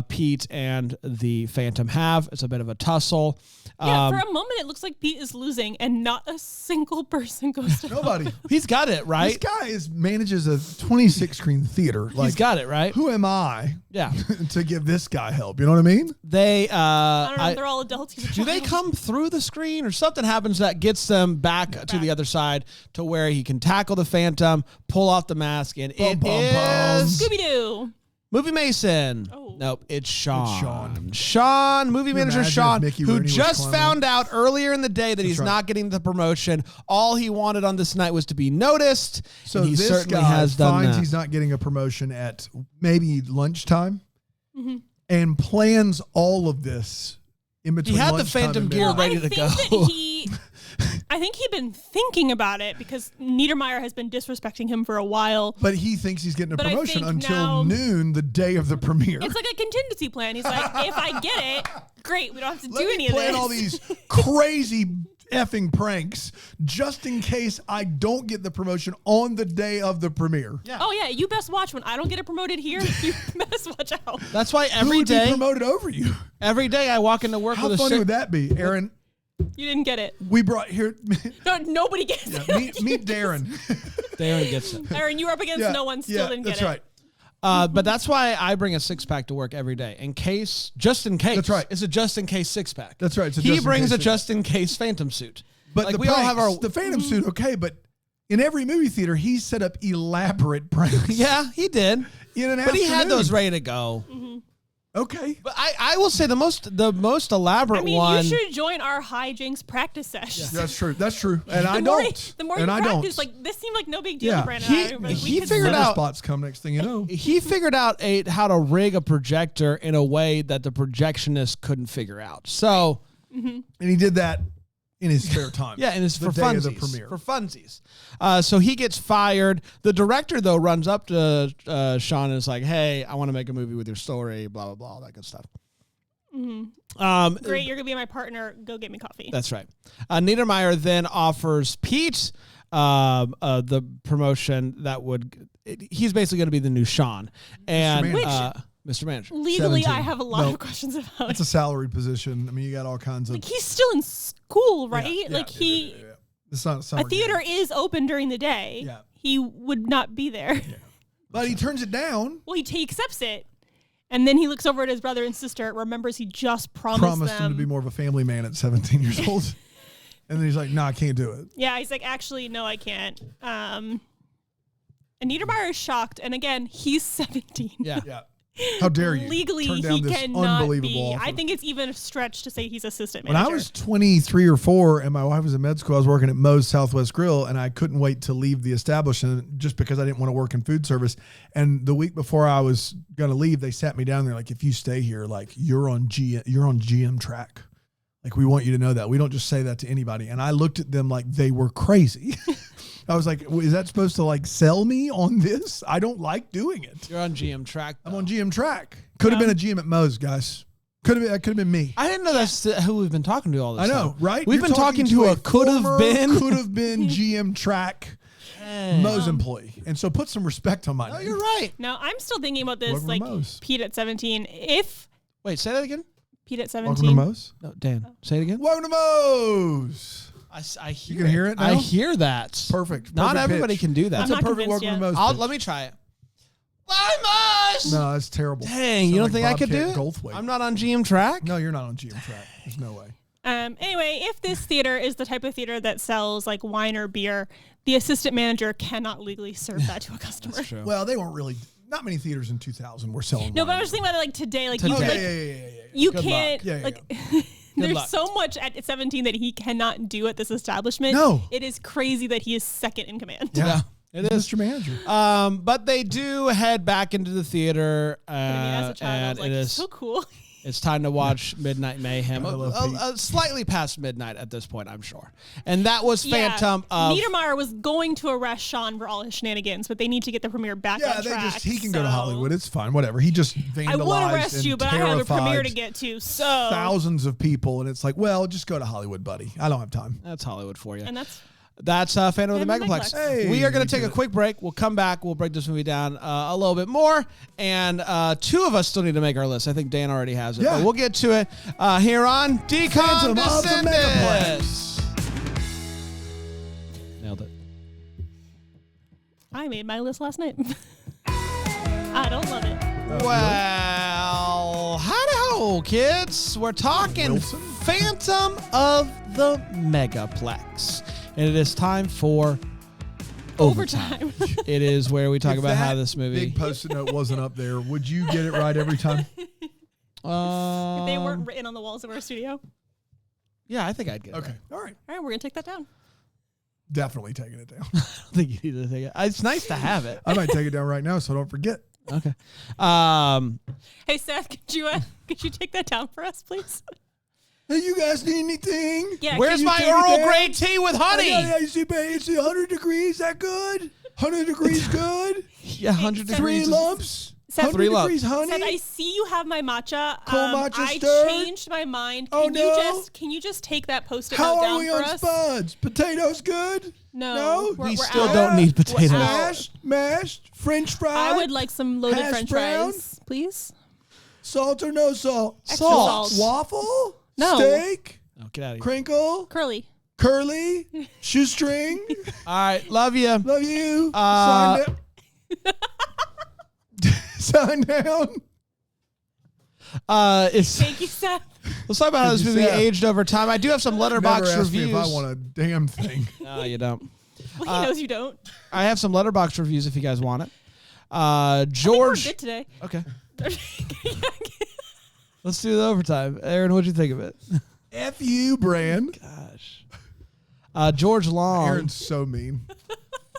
Pete and the Phantom have. It's a bit of a tussle. Yeah, for a moment it looks like Pete is losing, and not a single person goes to help. Nobody. He's got it, right? This guy manages a 26-screen theater. Like, He's got it, right? who am I Yeah. to give this guy help? You know what I mean? They, I don't know. They're all adults. He's a do they child. come through the screen or something happens that gets them back to the other side to where he can tackle the Phantom, pull off the mask, and it bum, is Scooby Doo? Movie Mason. Oh. Nope, it's Sean. Sean. Sean, movie manager imagine Sean, if Mickey who Rooney was just clown? found out earlier in the day that he's right. not getting the promotion. All he wanted on this night was to be noticed. So and he this certainly guy has done finds that. he's not getting a promotion at maybe lunchtime Mm-hmm. and plans all of this in between had the lunchtime Phantom and gear midnight. ready I to think go. that I think he'd been thinking about it because Niedermeyer has been disrespecting him for a while. But he thinks he's getting a But I promotion think until now- noon the day of the premiere. It's like a contingency plan. He's like, if I get it, great. We don't have to Let do me any of plan this. all these crazy effing pranks just in case I don't get the promotion on the day of the premiere. Yeah. Oh yeah, you best watch when I don't get it promoted here. You best watch out. That's why Who every would be day, promoted over you? I walk into work How with a funny sick. would that be, Aaron? You didn't get it. We brought here. No, nobody gets it. meet Darren. Darren gets it. Aaron, you were up against no one. Still didn't get that's it. right. But that's why I bring a 6-pack to work every day, just in case. That's right. It's a just in case 6-pack. That's right. It's a He just in brings case a six-pack. just in case Phantom suit. But Like, the we all have pranks, our- the Phantom suit, okay, but in every movie theater, he set up elaborate pranks. Yeah, he did. In an But he had afternoon. those ready to go. Okay. But I will say the most elaborate I mean, one. you should join our hijinks practice sessions. That's true. That's true. And I The more don't. the more and you I practice, don't. like this seemed like no big deal Yeah. to Brandon and I. But He we could figured Letter out- spots come next thing you know. He figured out how to rig a projector in a way that the projectionist couldn't figure out. So And he did that in his spare time. yeah, and it's the for day of the funsies. premiere. For funsies. So he gets fired. The director though runs up to Sean and is like, "Hey, I want to make a movie with your story." Blah blah blah, all that good stuff. Great, you're gonna be my partner. Go get me coffee. That's right. Niedermeyer then offers Pete the promotion that would. He's basically going to be the new Sean and Manager. Mr. Manager. Legally, 17. I have a lot No. of questions about. It's a salaried position. I mean, you got all kinds of. Like he's still in school, right? Yeah, like he, It's not a summer a theater gig. is open during the day. Yeah. He would not be there. But he turns it down. Well, he accepts it, and then he looks over at his brother and sister. Remembers he just promised Promised them. him to be more of a family man at 17 years old. And then he's like, "No, I can't do it." Yeah, he's like, actually, no, I can't. And Niedermeyer is shocked. And again, he's 17. Yeah. Yeah. How dare you? Legally, turn down he this cannot unbelievable be. offer. I think it's even a stretch to say he's assistant When manager. I was 23 or 4 and my wife was in med school, I was working at Moe's Southwest Grill, and I couldn't wait to leave the establishment just because I didn't want to work in food service. And the week before I was going to leave, they sat me down there like, if you stay here, like you're on GM track. Like, we want you to know that. We don't just say that to anybody. And I looked at them like they were crazy. I was like, is that supposed to like sell me on this? I don't like doing it. You're on GM track. I'm on GM track. Could have been a GM at Moe's, guys. That could have been me. I didn't know that's who we've been talking to all this I know, time. right? We've been talking to a could have been GM track Moe's employee. And so put some respect on my No, name. you're right. Now, I'm still thinking about this, Welcome to like, Moe's. Pete at 17. Wait, say that again. Pete at Welcome to 17. Moe's. No, Dan, say it again. Welcome to Moe's. I hear You can hear it now? I hear that. Perfect. Not Perfect everybody pitch. can do that. I'm That's not a perfect convinced welcome to yet. Moe's. pitch. Let me try it. Vamos! No, that's terrible. Dang, you Sound don't like think I could do Bobcat it? Goldthwait. I'm not on GM track. No, you're not on GM track. There's no way. Anyway, if this theater is the type of theater that sells like wine or beer, the assistant manager cannot legally serve that to a customer. That's true. Well, they weren't really. Not many theaters in 2000 were selling. No, but wine. I'm just thinking about it like today. Like, Today. you, Oh, like yeah. you Good can't, luck. Yeah, like, yeah. there's luck. so much at 17 that he cannot do at this establishment. No. It is crazy that he is second in command. Yeah. It is. Mr. Manager. But they do head back into the theater, But I mean, as a child, I and was like, it is so cool. it's time to watch Midnight Mayhem. I love Pete. Slightly past midnight at this point, I'm sure. And that was Yeah, Phantom of Niedermeyer was going to arrest Sean for all his shenanigans, but they need to get the premiere back Yeah, on track. he can go to so- Hollywood. It's fine. Whatever. He just vandalized I would arrest and you, but I have a premiere to terrified get to. So thousands of people, and it's like, well, just go to Hollywood, buddy. I don't have time. That's Hollywood for you. and that's That's Phantom of the Phantom of the Megaplex. Megaplex. Hey, we are going we to take did a it. quick break. We'll come back. We'll break this movie down a little bit more. And two of us still need to make our list. I think Dan already has it. Yeah. But we'll get to it here on Phantom of the Decondescended. Megaplex. Nailed it. I made my list last night. I don't love it. Well, howdy-ho, kids. We're talking Wilson? Phantom of the Megaplex. And it is time for Overtime. It is where we talk If about how that this movie... big post-it note wasn't up there, would you get it right every time? If they weren't written on the walls of our studio. Yeah, I think I'd get it. Okay. All right. All right, we're gonna take that down. Definitely taking it down. I don't think you need to take it. It's nice to have it. I might take it down right now so I don't forget. Okay. Hey Seth, could you take that down for us, please? Hey, you guys need anything? Yeah. Where's can my take it Earl down? Grey tea with honey? It's 100 degrees. Is that good? 100 degrees good? Yeah, 100 Seth, degrees. 3 lumps? Seth, 100 3 lumps. degrees honey? Seth, I see you have my matcha. Cold matcha I stirred? changed my mind. Oh, no. Can you just take that post-it How note are down we for on us? spuds? Potatoes good? No, No? We we're still out. don't need potatoes. out. Mashed, French fries? I would like some loaded Hash French brown? fries, please. Salt or no salt? Extra salt. Waffle? No. Steak? Oh, get out of here. Crinkle? Curly. Curly? Shoestring? All right, love you. Love you. Uh, Sign down. Sign down. Thank you, Seth. Let's talk about how this Thank you, movie Seth. aged over time. I do have some Never letterbox ask reviews. me if I want a damn thing. No, you don't. Well, he knows you don't. I have some letterbox reviews if you guys want it. I think George. we're good today. Okay. Let's do the overtime. Aaron, what'd you think of it? F you, Bran. Gosh. George Long. Aaron's so mean.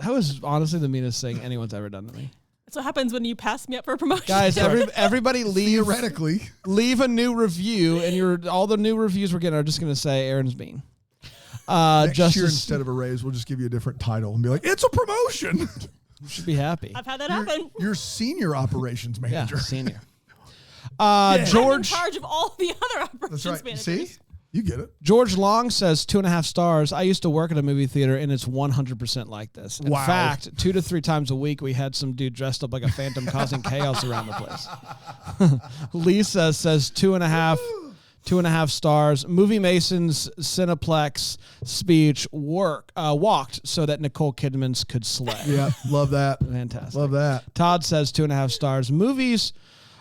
That was honestly the meanest thing anyone's ever done to me. That's what happens when you pass me up for a promotion. Guys, everybody leave Theoretically. a new review, and all the new reviews we're getting are just going to say Aaron's mean. Next Justice year, instead of a raise, we'll just give you a different title and be like, it's a promotion. you should be happy. I've had that happen. You're senior operations Yeah, manager. senior. I'm in George charge of all the other operations That's right. managers. See? You get it. George Long says 2.5 stars. I used to work at a movie theater, and it's 100% like this. In Wow. fact, 2 to 3 times a week, we had some dude dressed up like a phantom causing chaos around the place. Lisa says 2.5 stars. Movie Mason's Cineplex speech walked so that Nicole Kidman's could slay. Yeah, love that. Fantastic. Love that. Todd says 2.5 stars. Movies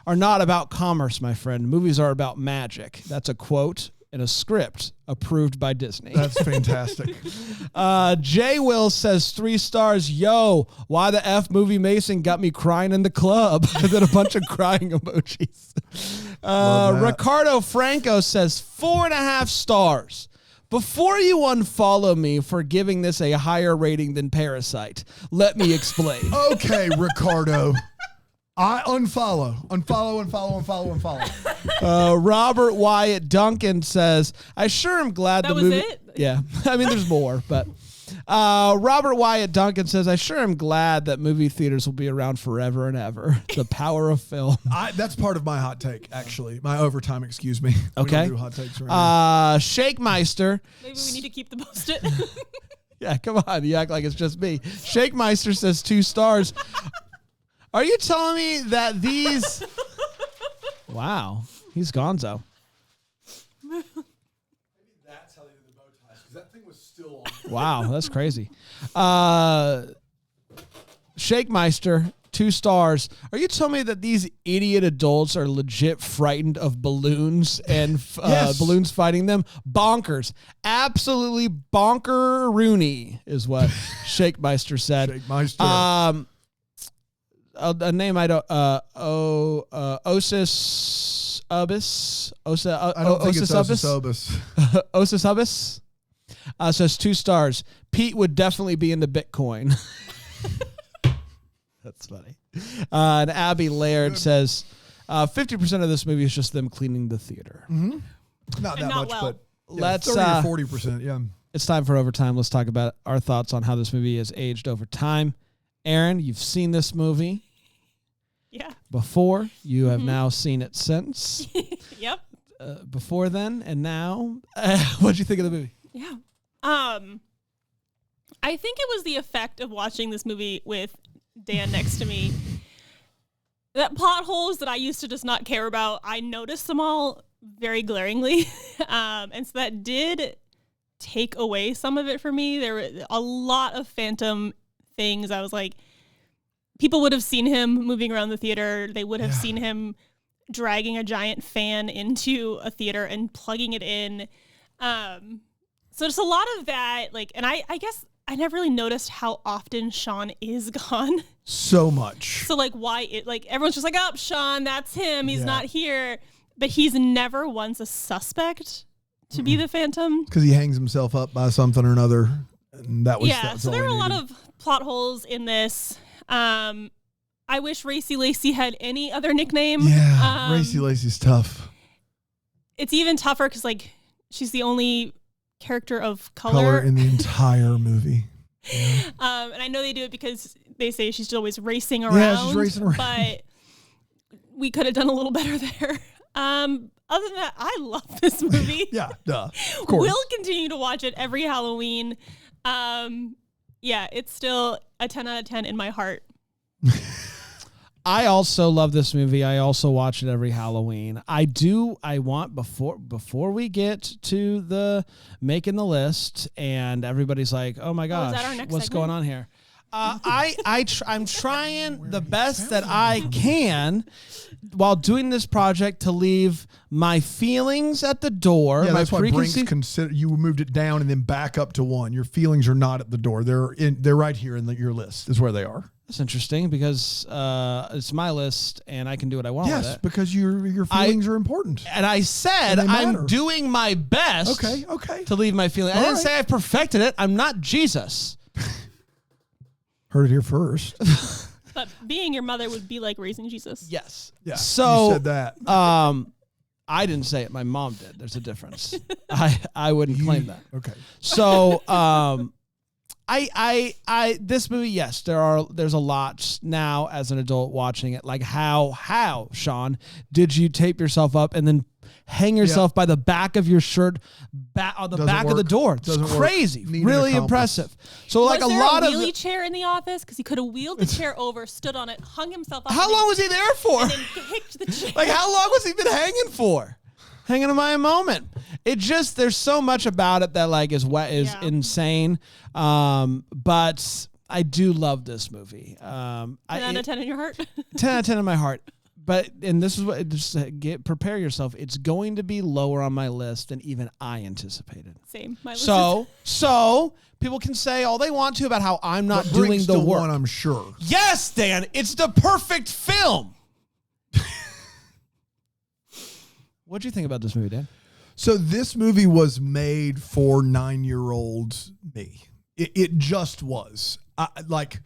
are not about commerce, my friend. Movies are about magic. That's a quote in a script approved by Disney. That's fantastic. Jay Will says 3 stars. Yo, why the F movie Mason got me crying in the club? And then a bunch of crying emojis. Ricardo Franco says 4.5 stars. Before you unfollow me for giving this a higher rating than Parasite, let me explain. Okay, Ricardo. I unfollow. Robert Wyatt Duncan says, I sure am glad That the was movie. it? Yeah. I mean, there's more, but Robert Wyatt Duncan says, I sure am glad that movie theaters will be around forever and ever. The power of film. That's part of my hot take, actually. My overtime, excuse me. Okay. We don't do hot takes right now. Shake Meister. Maybe we need to keep the post-it. Yeah, come on. You act like it's just me. Shake Meister says 2 stars. Are you telling me that these... Wow. He's gonzo. Maybe that's how they do the bow ties, because that thing was still on. Wow, that's crazy. Shake Meister, 2 stars. Are you telling me that these idiot adults are legit frightened of balloons and Yes. balloons fighting them? Bonkers. Absolutely bonker-rooney is what Shake Meister said. Shake Meister. A name I don't. Osis Ubis. I don't think it's Osis Obis. Osis Ubis says 2 stars. Pete would definitely be into Bitcoin. That's funny. And Abby Laird says 50% of this movie is just them cleaning the theater. Mm-hmm. Not that not much, well. but yeah, Let's 30 or 40%. Yeah. It's time for overtime. Let's talk about our thoughts on how this movie has aged over time. Aaron, you've seen this movie. Yeah. Before, you have now seen it since. Yep. Before then and now. What'd you think of the movie? Yeah. I think it was the effect of watching this movie with Dan next to me. That plot holes that I used to just not care about, I noticed them all very glaringly. And so that did take away some of it for me. There were a lot of phantom things. I was like, people would have seen him moving around the theater. They would have seen him dragging a giant fan into a theater and plugging it in. So just a lot of that, like, and I guess I never really noticed how often Sean is gone. So much. So like everyone's just like, oh, Sean, that's him. He's Yeah. not here. But he's never once a suspect to be the Phantom. Because he hangs himself up by something or another. And that was that's So all there were we a lot needed. of plot holes in this. I wish Racy Lacey had any other nickname. Yeah, Racy Lacey's tough. It's even tougher because like she's the only character of color In the entire movie. Yeah. And I know they do it because they say she's always racing around. Yeah, she's racing around. But we could have done a little better there. Other than that, I love this movie. Yeah, duh. Of course. We'll continue to watch it every Halloween. It's still a 10 out of 10 in my heart. I also love this movie. I also watch it every Halloween. I want before we get to the making the list and everybody's like, oh my gosh, is that our next what's segment? going on here? I'm trying the best that I can while doing this project to leave my feelings at the door. Yeah, my that's why Brink's preconceived. you moved it down and then back up to 1. Your feelings are not at the door. They're right here in your list is where they are. That's interesting because it's my list and I can do what I want with Yes, it. because your feelings are important. And I said And they matter. I'm doing my best Okay. to leave my feelings. I All didn't right. say I perfected it. I'm not Jesus. Heard it here first. But being your mother would be like raising Jesus. Yes. Yeah. So you said that. I didn't say it. My mom did. There's a difference. I wouldn't claim that. Okay. So I this movie, yes, there's a lot now as an adult watching it. Like how, Sean, did you tape yourself up and then hang yourself by the back of your shirt on the Doesn't back of the work. door? It's Doesn't work. crazy. Need an Really accomplice. impressive. So like Was a there lot a of wheelie chair in the office? Because he could have wheeled the chair over, stood on it, hung himself up. how long was he there for? And then kicked the chair. Like, how long was he been hanging for? Hanging in my moment. It just, there's so much about it that like is Yeah. insane. But I do love this movie. 10 out of 10 in your heart. 10 out of 10 in my heart. and this is what, just prepare yourself. It's going to be lower on my list than even I anticipated. Same. My list So people can say all they want to about how I'm not But doing Brink's the work. one, I'm sure. Yes, Dan, it's the perfect film. What'd you think about this movie, Dan? So this movie was made for 9-year-old me. It just was. Like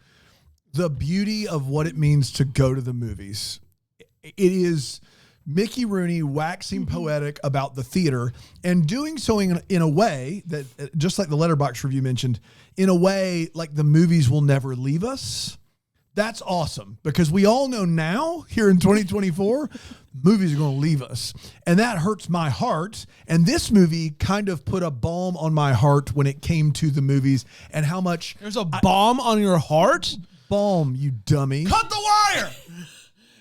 the beauty of what it means to go to the movies. It is Mickey Rooney waxing poetic about the theater and doing so in a way that, just like the Letterboxd review mentioned, in a way like the movies will never leave us. That's awesome because we all know now here in 2024, movies are going to leave us. And that hurts my heart. And this movie kind of put a balm on my heart when it came to the movies and how much. There's a balm on your heart? Balm, you dummy. Cut the wire!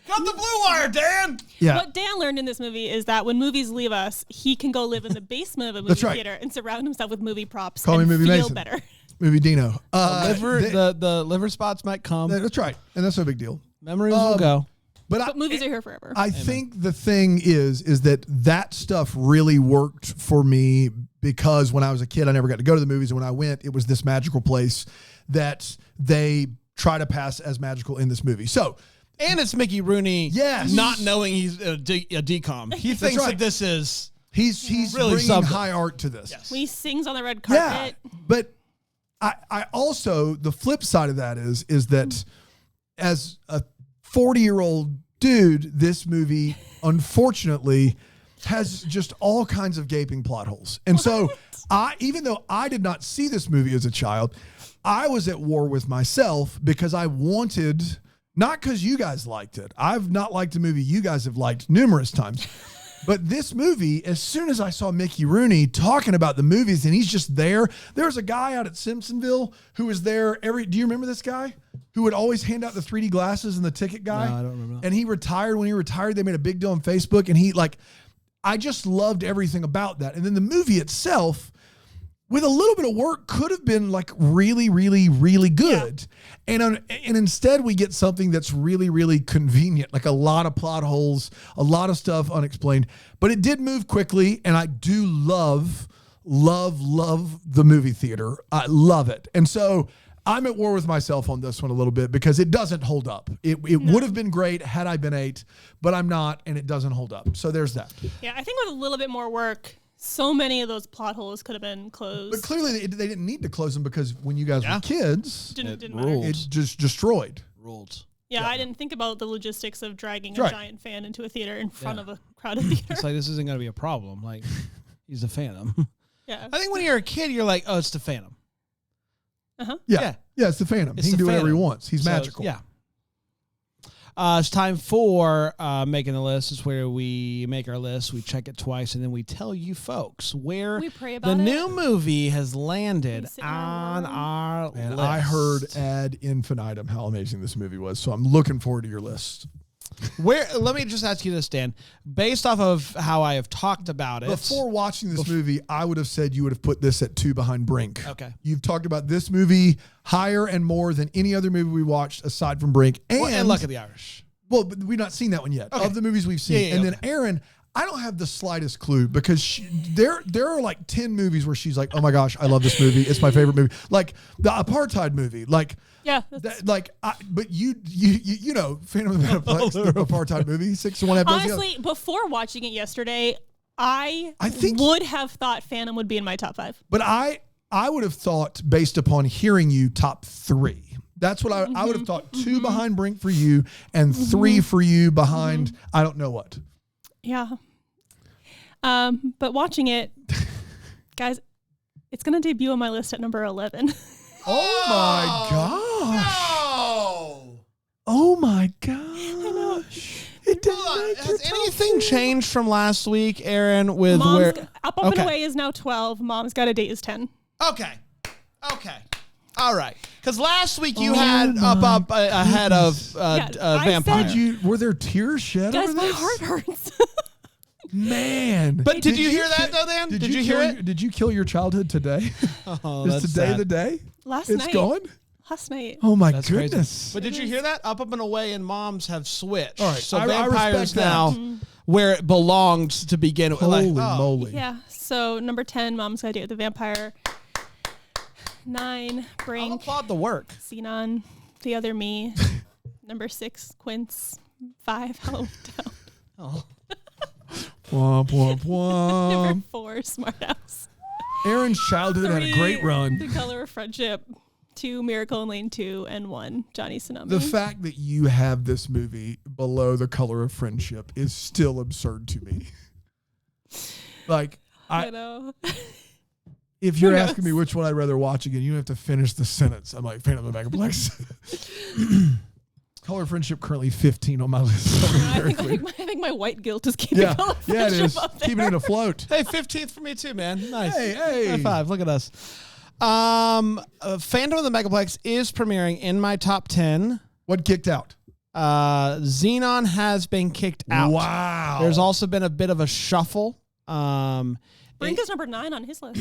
Cut the blue wire, Dan! Yeah. What Dan learned in this movie is that when movies leave us, he can go live in the basement of a movie That's right. theater and surround himself with movie props Call me and Movie feel Mason. better. Movie Dino. The liver spots might come. That's right. And that's no big deal. Memories will go. But movies are here forever. I think the thing is that stuff really worked for me because when I was a kid, I never got to go to the movies. And when I went, it was this magical place that they try to pass as magical in this movie. So, And it's Mickey Rooney Yes. not knowing he's a decom. He thinks right. that this is... he's Really bringing something. high art to this. Yes. when he sings on the red Yeah, carpet. but I also, the flip side of that is that as a 40-year-old dude, this movie, unfortunately, has just all kinds of gaping plot holes. And so even though I did not see this movie as a child, I was at war with myself because I wanted, not because you guys liked it. I've not liked a movie you guys have liked numerous times. But this movie, as soon as I saw Mickey Rooney talking about the movies and he's just there, there was a guy out at Simpsonville who was there do you remember this guy? Who would always hand out the 3D glasses and the ticket guy? No, I don't remember that. And he retired. When he retired, they made a big deal on Facebook. And I just loved everything about that. And then the movie itself, with a little bit of work, could have been like really, really, really good. Yeah. And instead we get something that's really, really convenient, like a lot of plot holes, a lot of stuff unexplained. But it did move quickly, and I do love the movie theater. I love it. And so I'm at war with myself on this one a little bit because it doesn't hold up. It would have been great had I been 8, but I'm not, and it doesn't hold up. So there's that. Yeah, I think with a little bit more work, so many of those plot holes could have been closed. But clearly they didn't need to close them because when you guys were kids, didn't ruled. matter. it just destroyed. Ruled. Yeah, I didn't think about the logistics of dragging Right. a giant fan into a theater in front of a crowded theater. It's like, this isn't going to be a problem. Like, he's a Phantom. Yeah. I think when you're a kid, you're like, oh, it's the Phantom. Yeah, it's the Phantom. It's He can the do whatever he Phantom. wants. He's So, magical. Yeah. It's time for making the list. It's where we make our list, we check it twice, and then we tell you folks where We pray the about it. new movie has landed We sit in on our our And list. I heard ad infinitum how amazing this movie was. So I'm looking forward to your list. Let me just ask you this, Dan. Based off of how I have talked about it. Before watching this movie, I would have said you would have put this at 2 behind Brink. Okay. You've talked about this movie higher and more than any other movie we watched aside from Brink. And Luck of the Irish. Well, but we've not seen that one yet. Okay. Of the movies we've seen. Yeah, and okay. then Erin, I don't have the slightest clue because there are like 10 movies where she's like, oh my gosh, I love this movie. It's my favorite movie. Like the apartheid movie. Like, Yeah. but you know, Phantom of the Megaplex, the apartheid movie, 6 to 1 episodes. Honestly, before watching it yesterday, I think- would have thought Phantom would be in my top 5. But I would have thought, based upon hearing you, top 3. That's what I would have thought. 2 behind Brink for you and 3 for you behind I don't know what. Yeah. But watching it, guys, it's going to debut on my list at number 11. Oh my gosh. No! Oh my gosh. It didn't make your Has top anything 3. changed from last week, Erin, with Mom's where... Up and Away is now 12. Mom's Got a Date is 10. Okay. All right. Because last week you had up ahead of I Vampire. said Were there tears shed Guys, over my this? heart hurts. Man. But did you hear that, though, Dan? Did you hear kill it? Did you kill your childhood today? Oh, Is that's today sad. the day? Last It's night, gone? last night. Oh my That's goodness. crazy. But did you hear that? Up and Away and Moms have switched. All right, So I Vampires respect that. now where it belongs to begin with. Holy Like, moly. Yeah. So number 10, Mom's Got a Date with the Vampire. 9, I'll Brink. applaud the work. Xenon, The Other Me. Number 6, Quince. 5, Halloween Town. Oh. Womp, womp, Number womp. 4, Smart House. Aaron's childhood had a 3, great run. The Color of Friendship. 2, Miracle in Lane 2, and 1, Johnny Tsunami. The fact that you have this movie below The Color of Friendship is still absurd to me. Like, I know. if you're Who asking me knows? which one I'd rather watch again, you have to finish the sentence. I'm like, Phantom of the Megaplex. Color of Friendship currently 15 on my list. So I very think my white guilt is keeping yeah, Color of yeah, it Friendship is. up there. Keeping it afloat. Hey, 15th for me too, man. Nice. Hey. High five. Look at us. Phantom of the Megaplex is premiering in my top 10. What kicked out? Xenon has been kicked out. Wow. There's also been a bit of a shuffle. Brink is number 9 on his list.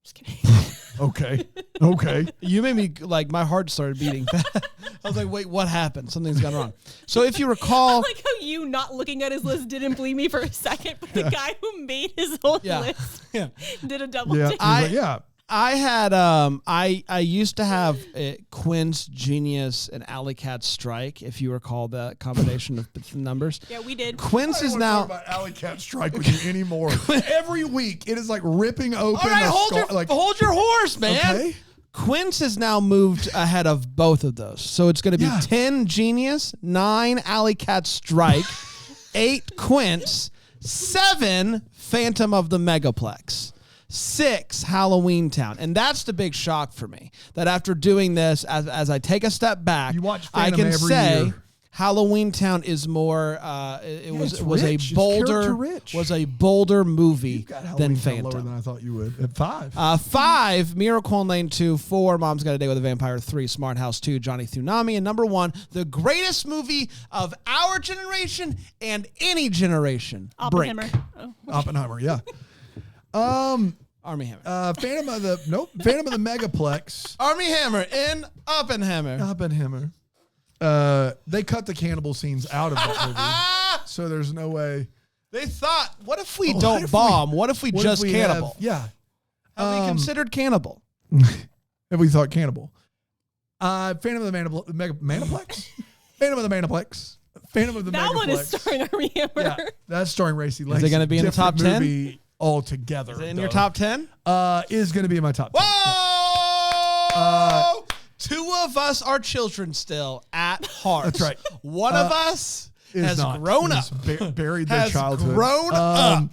Just kidding. Okay. You made me, like, my heart started beating. I was like, wait, what happened? Something's gone wrong. So if you I recall, like how you not looking at his list didn't believe me for a second, but the guy who made his own Yeah. list yeah, did a double Yeah. take. He was like, yeah. I had I used to have Quinn's Genius and Alley Cat Strike, if you recall that combination of numbers. Yeah, we did. Quinn's I is don't now. want to talk about Alley Cat Strike with you anymore. Every week, it is like ripping open. All right, a hold your horse, man. Okay. Quince has now moved ahead of both of those. So it's going to be Yeah. 10 Genius, 9 Alley Cat Strike, 8 Quince, 7 Phantom of the Megaplex, 6 Halloween Town. And that's the big shock for me, that after doing this, as I take a step back, You watch I Phantom can every say year. Halloween Town is more. it's Was a rich. It's bolder character-rich. was a bolder movie You've got than Halloween Town Phantom. lower than I thought you would. At 5. 5, Miracle in Lane 2, 4, Mom's Got a Date with a Vampire, 3, Smart House 2, Johnny Tsunami, and number 1, the greatest movie of our generation and any generation, Brink. Oppenheimer. Oh. Oppenheimer, yeah. Army Hammer. Phantom of the Megaplex. Army Hammer in Oppenheimer. Oppenheimer. They cut the cannibal scenes out of that movie, so there's no way. They thought, what if we What don't if bomb? What if we What just if we cannibal? have- yeah. Have we considered cannibal? If we thought cannibal. Phantom of the Manaplex? Phantom of the Manaplex. Phantom of the That Megaplex. one is starring Armie Hammer. Yeah, that's starring Racy Lacey. it gonna be in the top Different 10? movie altogether. Is it in your top 10? Is going to be in my top 10. Whoa! 2 of us are children still at heart. That's right. One of us Is has not. grown Is up. buried their Has childhood. grown up.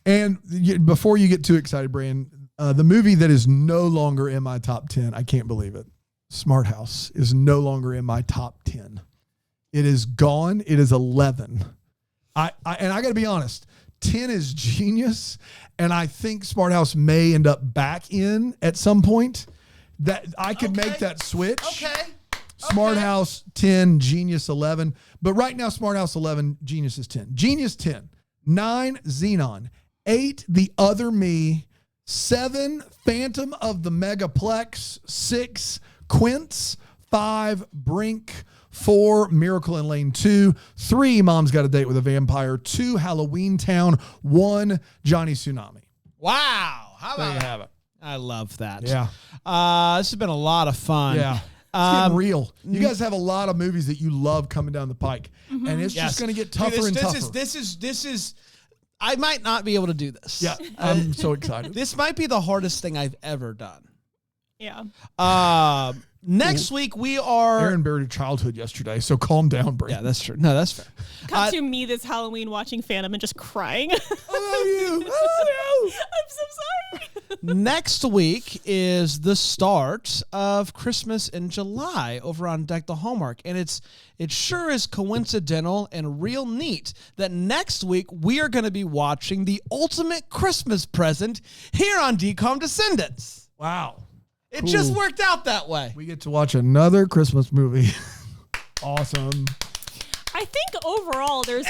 And before you get too excited, Brian, the movie that is no longer in my top 10, I can't believe it. Smart House is no longer in my top 10. It is gone. It is 11. I got to be honest. 10 is Genius, and I think Smart House may end up back in at some point. That I could make that switch. Okay. Smart House 10, Genius 11. But right now, Smart House 11, Genius is 10. Genius 10, 9, Xenon, 8, The Other Me, 7, Phantom of the Megaplex, 6, Quince, 5, Brink, 4, Miracle in Lane 2, 3, Mom's Got a Date with a Vampire, 2, Halloween Town, 1, Johnny Tsunami. Wow. How There about you that? have it. I love that. Yeah. This has been a lot of fun. Yeah. It's getting real. You guys have a lot of movies that you love coming down the pike, and it's just going to get tougher and tougher. This is. I might not be able to do this. Yeah, I'm so excited. This might be the hardest thing I've ever done. Yeah. Next week we are. Aaron buried her childhood yesterday, so calm down, Brady. Yeah, that's true. No, that's fair. Cut to me this Halloween watching Phantom and just crying. I love you. I love you. I'm so sorry. Next week is the start of Christmas in July over on Deck the Hallmark, and it sure is coincidental and real neat that next week we are going to be watching the ultimate Christmas present here on DCOM Descendants. Wow. It just worked out that way. We get to watch another Christmas movie. Awesome. I think overall there's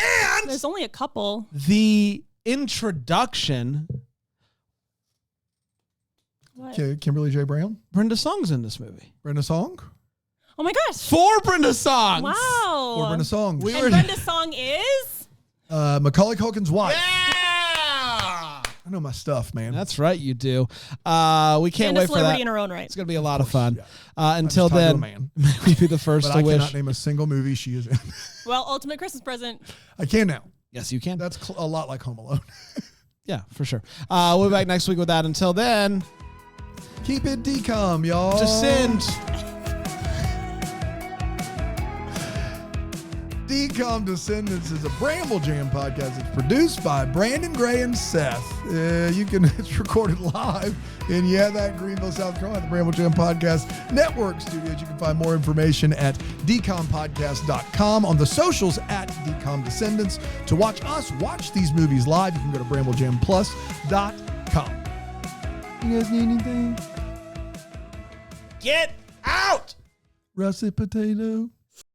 only a couple. The introduction What? Kimberly J. Brown? Brenda Song's in this movie. Brenda Song? Oh my gosh. 4 Brenda Songs. Wow. Or Brenda Song? We And were- Brenda's song is? Macaulay Culkin's wife. Yeah. I know my stuff, man. That's right, you do. We can't And a wait for celebrity that. in her own right. It's going to be a lot of fun. yeah. Until just talked to a then, man. may we be the first but to I wish. cannot name a single movie she is in. Well, ultimate Christmas present. I can now. Yes, you can. That's a lot like Home Alone. Yeah, for sure. We'll be back next week with that. Until then, Keep it decom, y'all. descend. Decom Descendants is a Bramble Jam podcast. It's produced by Brandon Gray and Seth. It's recorded live in that Greenville, South Carolina, the Bramble Jam Podcast Network studios. You can find more information at decompodcast.com, on the socials at Decom Descendants. To watch us watch these movies live, you can go to bramblejamplus.com. You guys need anything? Get out. Russet potato.